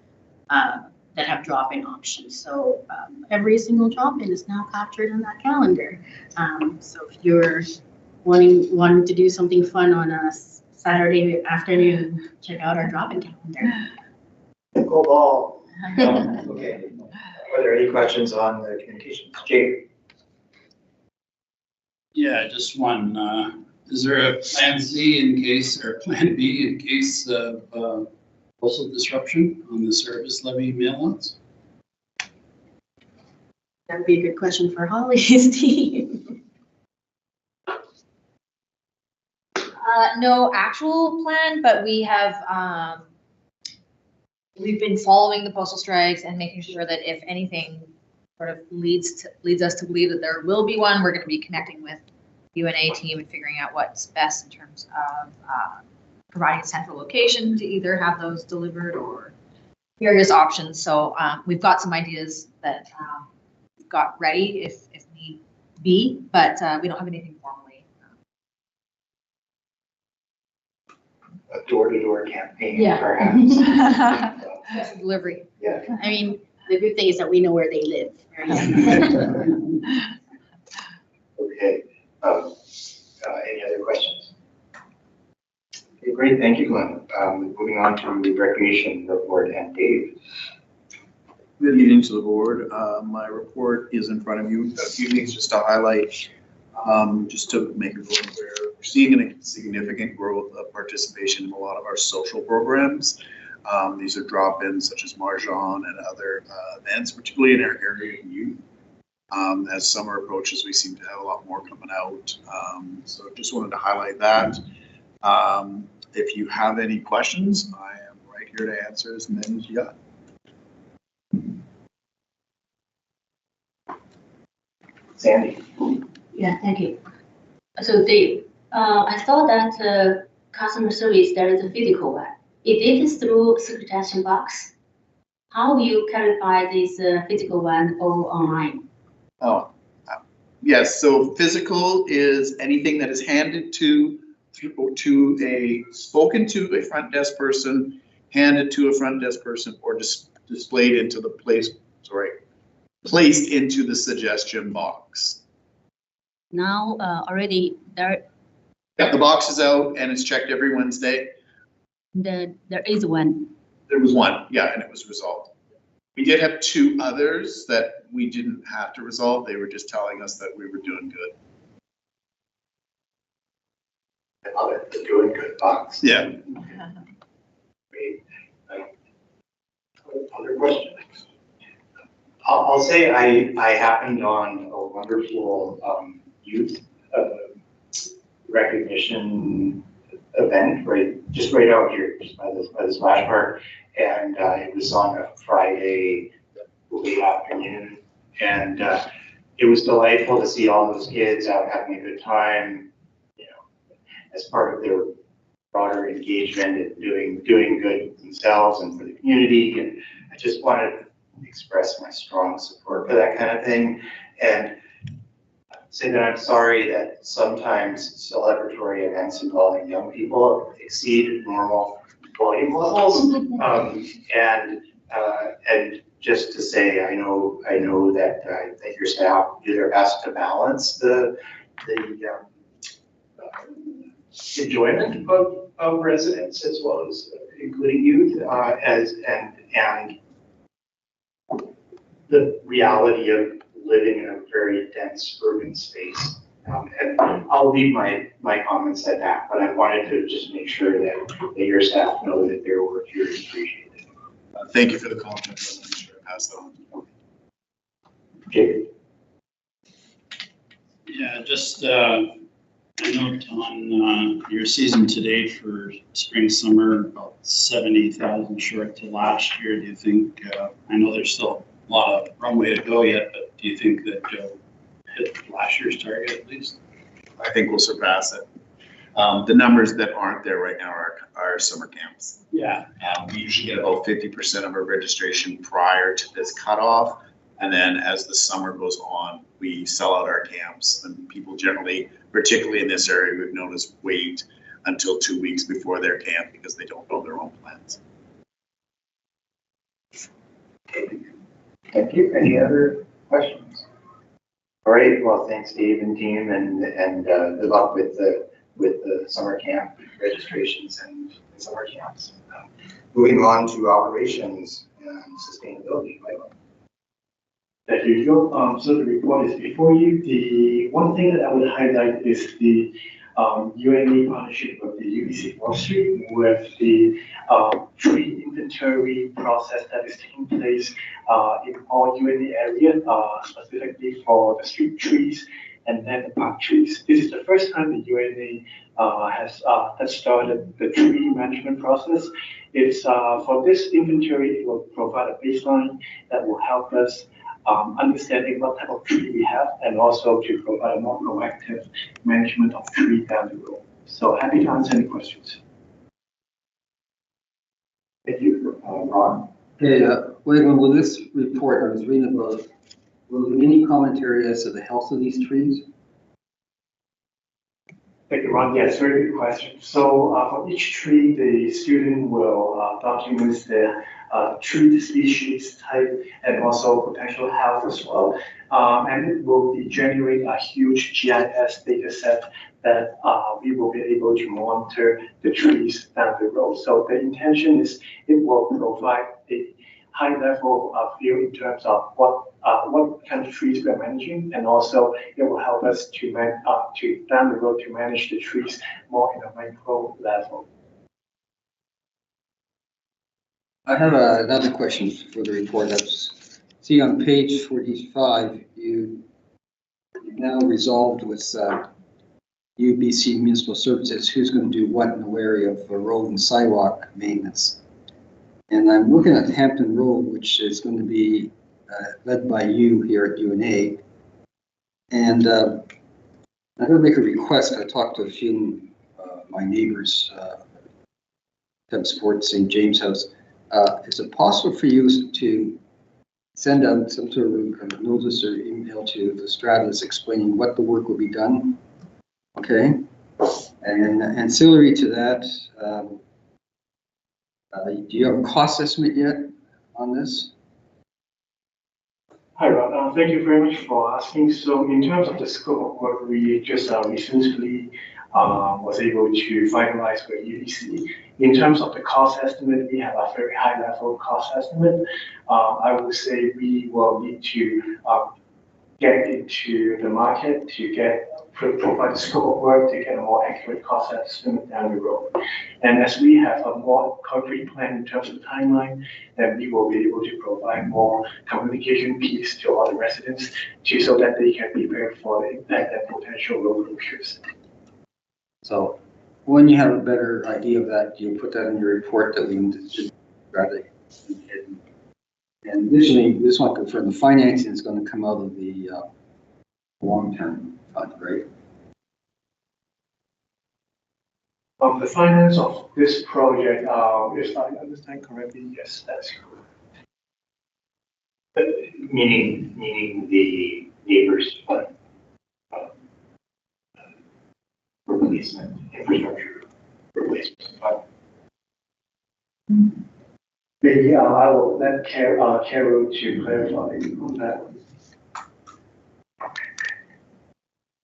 that have drop-in options. So every single drop-in is now captured in that calendar. So if you're wanting to do something fun on a Saturday afternoon, check out our drop-in calendar. Go ball. Okay. Are there any questions on the communications? Jake? Yeah, just one. Is there a plan C in case, or plan B in case of postal disruption on the service levy mail-outs? That would be a good question for Holly's team. No actual plan, but we have we've been following the postal strikes and making sure that if anything sort of leads us to believe that there will be one, we're going to be connecting with UNA team and figuring out what's best in terms of providing a central location to either have those delivered or various options. So we've got some ideas that we've got ready if need be, but we don't have anything formally. A door-to-door campaign, Yeah. perhaps. Delivery. Yeah. I mean, the good thing is that we know where they live. Right? Okay. Any other questions? Okay, great. Thank you, Glenn. Moving on to the recreation report and Dave. Good evening to the board. My report is in front of you. A few things just to highlight, just to make it aware. We're seeing a significant growth of participation in a lot of our social programs. These are drop-ins such as Marjan and other events, particularly in our area of youth. As summer approaches, we seem to have a lot more coming out. So just wanted to highlight that. If you have any questions, I am right here to answer as many as you got. Sandy. Yeah, thank you. So Dave, I saw that customer service, there is a physical one. It is through suggestion box. How will you clarify this physical one or online? Oh, yes. So physical is anything that is handed to spoken to a front desk person, handed to a front desk person, or displayed into the placed into the suggestion box. Now already there. Yeah, the box is out and it's checked every Wednesday. There is one. There was one, yeah, and it was resolved. We did have two others that we didn't have to resolve. They were just telling us that we were doing good. I love it. The doing good box. Yeah. Great. Other questions? I'll say I happened on a wonderful youth recognition event just right out here, just by the splash park, and it was on a Friday late afternoon, and it was delightful to see all those kids out having a good time, you know, as part of their broader engagement and doing good themselves and for the community. And I just wanted to express my strong support for that kind of thing, and say that I'm sorry that sometimes celebratory events involving young people exceed normal volume levels. And just to say, I know that that your staff do their best to balance the enjoyment of residents as well as including youth, and the reality of living in a very dense urban space. And I'll leave my comments at that, but I wanted to just make sure that your staff know that their work here is appreciated. Thank you for the comments. I'll make sure to pass that on. Jacob? Yeah, just a note on your season to date for spring, summer, about 70,000 short to last year. Do you think, I know there's still a lot of runway to go yet, but do you think that you'll hit last year's target at least? I think we'll surpass it. The numbers that aren't there right now are summer camps. Yeah. We usually get about 50% of our registration prior to this cutoff. And then as the summer goes on, we sell out our camps, and people generally, particularly in this area, we've noticed wait until 2 weeks before their camp because they don't know their own plans. Thank you. Any other questions? All right. Well, thanks, Dave and team, and good luck with the summer camp registrations and summer camps. Moving on to operations and sustainability. Michael. Thank you, Joe. So the report is before you. The one thing that I would highlight is the UNE partnership with the UBC Wall Street with the tree inventory process that is taking place in all UNE area, specifically for the street trees and then the park trees. This is the first time the UNE has started the tree management process. It's for this inventory, it will provide a baseline that will help us understanding what type of tree we have, and also to provide a more proactive management of tree down the road. So happy to answer any questions. Thank you, Ron. Hey, William, will this report I was reading about, will there be any commentary as to the health of these trees? Thank you, Ron. Yes, very good question. So for each tree, the student will document the tree species type and also potential health as well. And it will generate a huge GIS data set that we will be able to monitor the trees down the road. So the intention is it will provide a high level of view in terms of what kind of trees we're managing, and also it will help us to down the road to manage the trees more in a micro level. I have another question for the report. See on page 45, you now resolved with UBC Municipal Services who's going to do what in the area of road and sidewalk maintenance. And I'm looking at Hampton Road, which is going to be led by you here at UNA. And I'm going to make a request. I talked to a few my neighbors, Sport St. James House. Is it possible for you to send out some sort of notice or email to the Stratas explaining what the work will be done? Okay. And ancillary to that, do you have a cost estimate yet on this? Hi, Rob. Thank you very much for asking. So in terms of the scope of work, we just recently was able to finalize with UBC. In terms of the cost estimate, we have a very high level cost estimate. I would say we will need to get into the market to provide the scope of work to get a more accurate cost estimate down the road. And as we have a more concrete plan in terms of timeline, then we will be able to provide more communication piece to all the residents so that they can be prepared for the impact and potential road closures. So when you have a better idea of that, you'll put that in your report that we should rather. And additionally, this one confirm the financing is going to come out of the long-term fund, right? The finance of this project, if I understand correctly, yes, that's correct. Meaning the neighbors' replacement, infrastructure replacement fund. Maybe I will let Carol to clarify on that.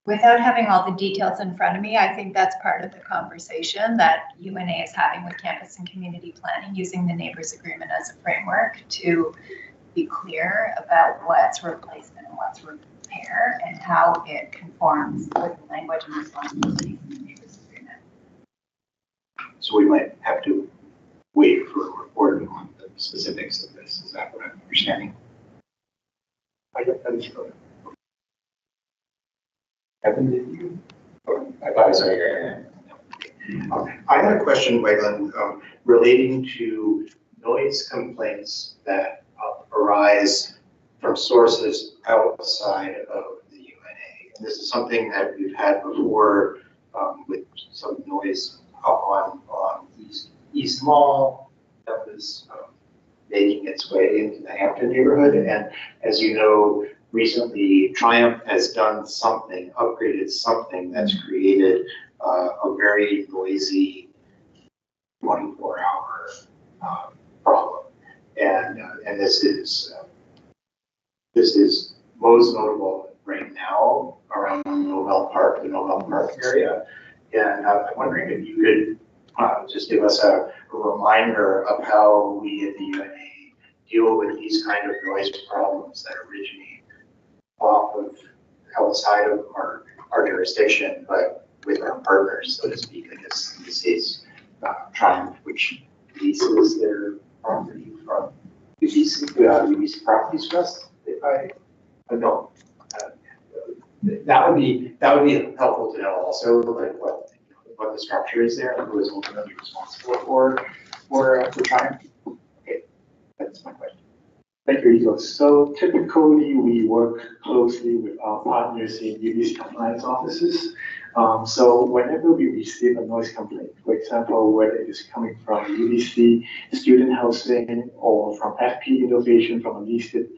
Without having all the details in front of me, I think that's part of the conversation that UNA is having with campus and community planning, using the neighbors agreement as a framework to be clear about what's replacement and what's repair and how it conforms with the language and responsibilities in the neighbors agreement. So we might have to wait for a report on the specifics of this. Is that what I'm understanding? I get that is correct. Evan, did you? Oh, I thought I saw your hand. I had a question, Wayland, relating to noise complaints that arise from sources outside of the UNA. And this is something that we've had before with some noise up on East Mall that was making its way into the Hampton neighborhood. And as you know, recently Triumph has done something, upgraded something that's created a very noisy 24-hour problem. And this is most notable right now around Nobel Park, the Nobel Park area. And I'm wondering if you could just give us a reminder of how we at the UNA deal with these kind of noise problems that originate off of outside of our jurisdiction, but with our partners, so to speak. I guess in this case, Triumph, which leases their property from UBC Properties Trust. If I know, that would be helpful to know also, like what the structure is there, and who is ultimately responsible for Triumph. Okay, that's my question. Thank you, Igor. So typically, we work closely with our partners in UBC compliance offices. So whenever we receive a noise complaint, for example, whether it is coming from UBC student housing or from FP Innovation from a listed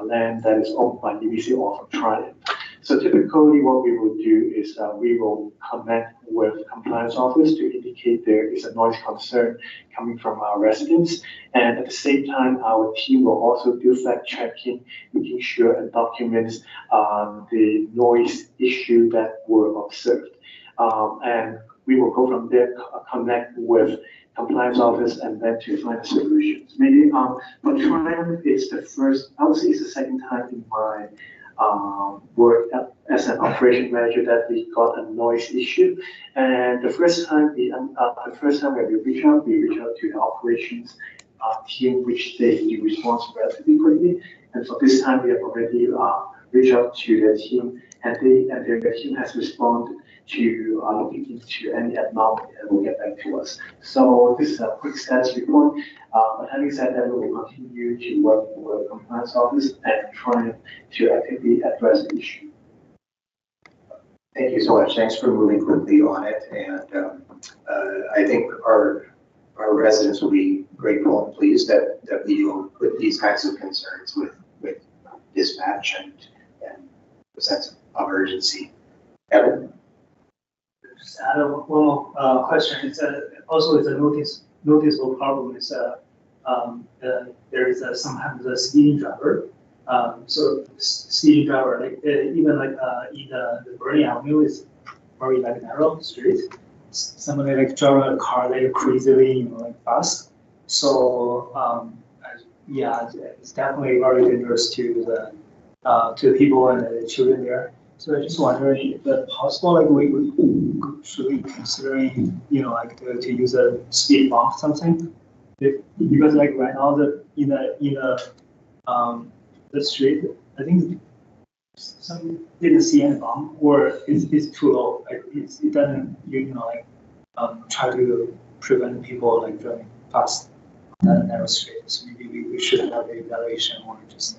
land that is owned by UBC or from Triumph. So typically what we will do is we will connect with compliance office to indicate there is a noise concern coming from our residents. And at the same time, our team will also do fact checking, making sure and documents the noise issue that were observed. And we will go from there, connect with compliance office and then to find the solutions. Maybe for Triumph, it's the first, I would say it's the second time in my work as an operation manager that we got a noise issue. And the first time when we reach out to the operations team, which they respond relatively quickly. And for this time, we have already reached out to the team, and their team has responded to looking into any anomaly and will get back to us. So this is a quick status report. But having said that, we will continue to work with the compliance office and try to actively address the issue. Thank you so much. Thanks for moving quickly on it. And I think our residents will be grateful and pleased that we will put these kinds of concerns with dispatch and a sense of urgency. Evan? Just add one more question. It's also it's a noticeable problem. Is there is sometimes a speeding driver. So speeding driver, like even like in the Bernie Avenue is very like narrow street. Somebody like driving a car like crazily, like fast. So yeah, it's definitely very dangerous to the people and the children there. So I just wondering if it's possible, like we should be considering, like to use a speed bump something, because like right now in the street, I think some didn't see any bump or it's too low. Like it doesn't try to prevent people like driving fast on that narrow street. So maybe we should have an evaluation or just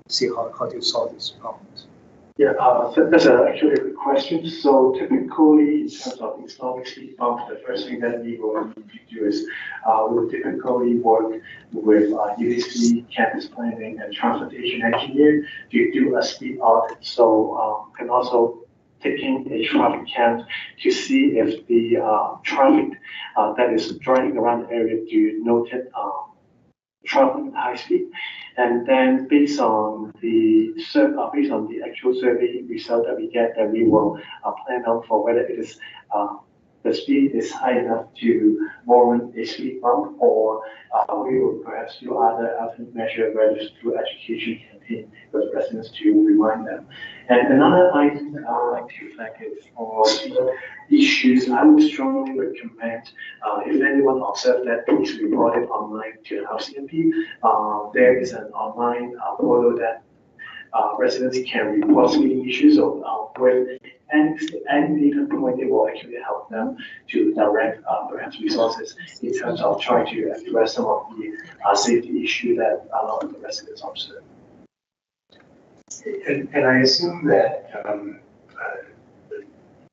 see how to solve these problems. Yeah, that's actually a good question. So typically, in terms of installing speed bumps, the first thing that we will need to do is we will typically work with UBC campus planning and transportation engineer to do a speed audit. So and also taking a traffic count to see if the traffic that is driving around the area do noted traffic at high speed. And then based on the actual survey result that we get, that we will plan out for whether it is the speed is high enough to warrant a speed bump, or we will perhaps do other alternate measure, whether through education campaign with residents to remind them. And another item that I would like to flag is for issues, I would strongly recommend, if anyone observed that, please report it online to the LCMP. There is an online portal that residents can report speeding issues. So with any data point, it will actually help them to direct perhaps resources in terms of trying to address some of the safety issue that a lot of the residents observe. And I assume that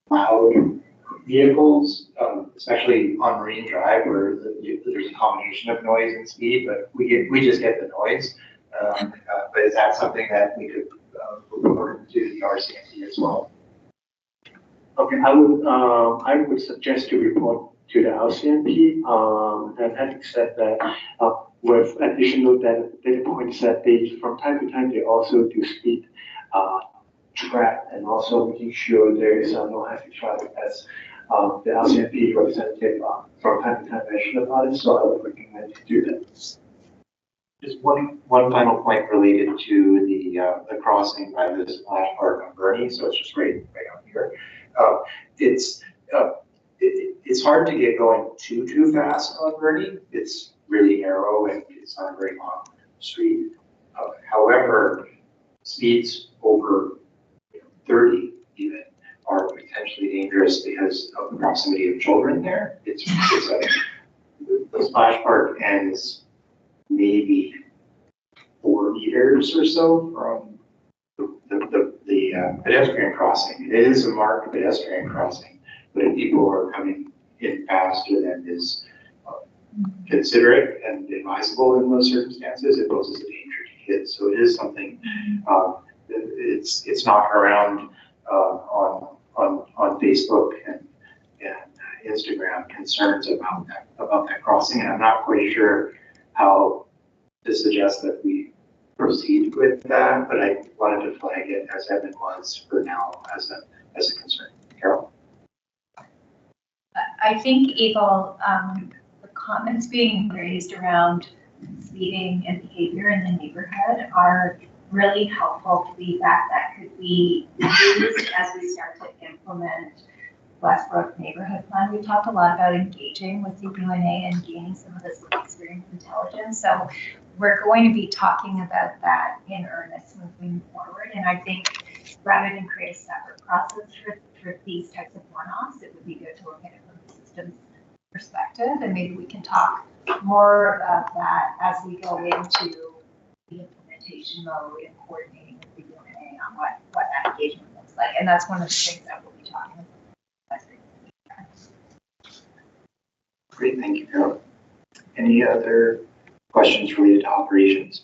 loud vehicles, especially on Marine Drive, where there's a combination of noise and speed, but we just get the noise. But is that something that we could report to the RCMP as well? Okay, I would suggest to report to the LCMP. And having said that, with additional data points that they, from time to time, they also do speed track and also making sure there is no high-speed traffic as the LCMP representative from time to time mentioned about it. So I would recommend to do that. Just one final point related to the crossing by the splash park on Bernie. So it's just right up here. It's hard to get going too fast on Bernie. It's really narrow and it's not a very long street. However, speeds over 30 even are potentially dangerous because of the proximity of children there. It's the splash park ends maybe 4 meters or so from the pedestrian crossing. It is a marked pedestrian crossing, but if people are coming in faster than is considerate and advisable in those circumstances, it poses a danger to kids. So it is something it's not around on Facebook and Instagram concerns about that crossing, and I'm not quite sure how to suggest that we proceed with that, but I wanted to flag it as Evan was for now as a concern. Carol? I think, Eagle, the comments being raised around speeding and behavior in the neighborhood are really helpful feedback that could be used as we start to implement Westbrook Neighborhood Plan. We talked a lot about engaging with the UNA and gaining some of this experience intelligence. So we're going to be talking about that in earnest moving forward. And I think rather than create a separate process for these types of one-offs, it would be good to look at it from the systems perspective. And maybe we can talk more about that as we go into the implementation mode and coordinating with the UNA on what that engagement looks like. And that's one of the things that we'll be talking about. Great, thank you, Carol. Any other questions related to operations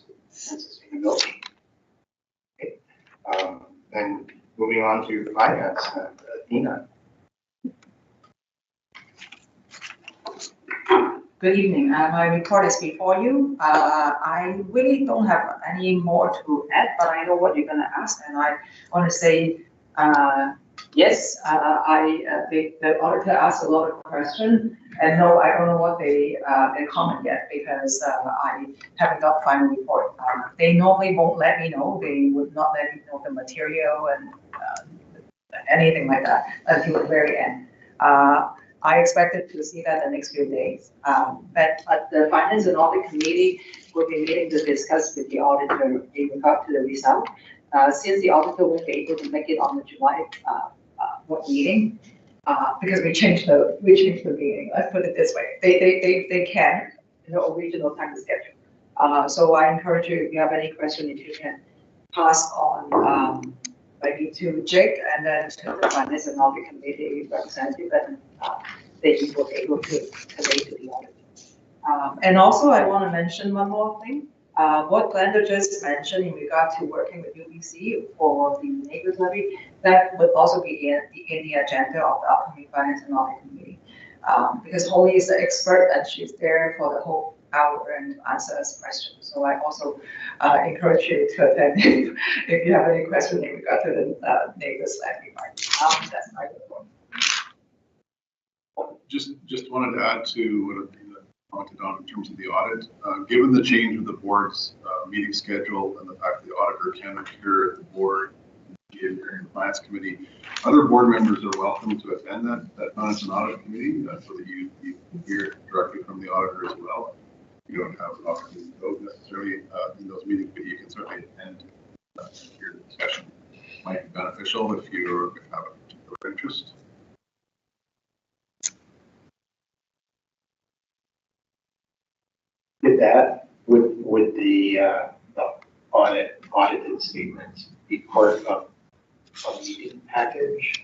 and sustainability? Okay. Then moving on to finance, Dina. Good evening. My report is before you. I really don't have any more to add, but I know what you're going to ask, and I want to say yes. The auditor asked a lot of questions, and no, I don't know what they comment yet because I haven't got final report. They normally won't let me know. They would not let me know the material and anything like that until the very end. I expected to see that the next few days. But the Finance and Audit Committee will be meeting to discuss with the auditor in regard to the result. Since the auditor won't be able to make it on the July board meeting, because we changed the meeting. Let's put it this way: they can in the original time schedule. So I encourage you, if you have any question, if you can pass on maybe to Jake and then to the Finance and Audit Committee representative, and they will be able to convey to the auditor. And also, I want to mention one more thing. What Glenda just mentioned in regard to working with UBC for the neighbors levy, that would also be in the agenda of the upcoming Finance and Audit Committee. Because Holly is the expert and she's there for the whole hour and answer us questions. So I also encourage you to attend if you have any questions in regard to the neighbors levy. That's my report. Just wanted to add to what Athena commented on in terms of the audit. Given the change of the board's meeting schedule and the fact that the auditor can appear at the board during the finance committee, other board members are welcome to attend that finance and audit committee so that you hear directly from the auditor as well. You don't have an opportunity to vote necessarily in those meetings, but you can certainly attend hear the discussion. Might be beneficial if you have a particular interest. With that, would the audited statements be part of a meeting package?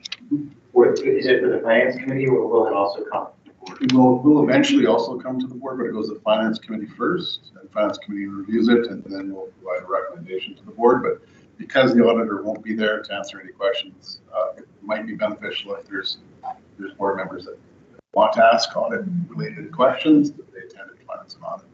Or is it for the finance committee, or will it also come to the board? It will eventually also come to the board, but it goes to the finance committee first, and the finance committee reviews it, and then we'll provide a recommendation to the board. But because the auditor won't be there to answer any questions, it might be beneficial if there's board members that want to ask audit-related questions that they attend finance and audit.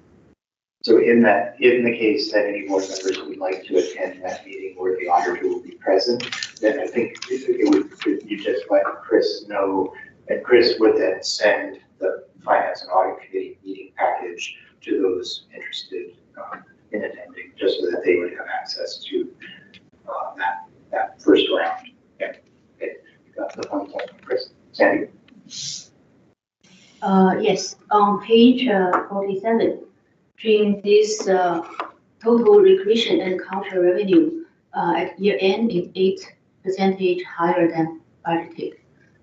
So in the case that any board members would like to attend that meeting where the auditor will be present, then I think you just let Chris know, and Chris would then send the Finance and Audit Committee meeting package to those interested in attending, just so that they would have access to that first round. Yeah. Okay. Got the point, Chris. Sandy? Yes, on page 47. During this total recreation and culture revenue at year end is 8% higher than budgeted.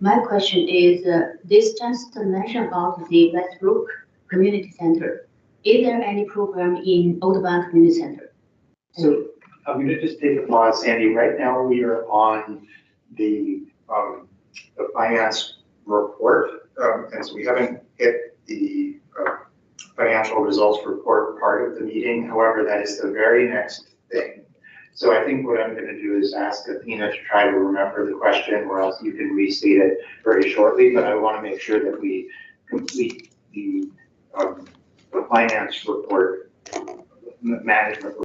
My question is, this just mentioned about the Westbrook Community Center. Is there any program in Audubon Community Center? So I'm going to just take a pause, Sandy. Right now we are on the finance report, and so we haven't hit the financial results report part of the meeting. However, that is the very next thing So I think what I'm going to do is ask Athena to try to remember the question, or else you can restate it very shortly, but I want to make sure that we complete the finance report, management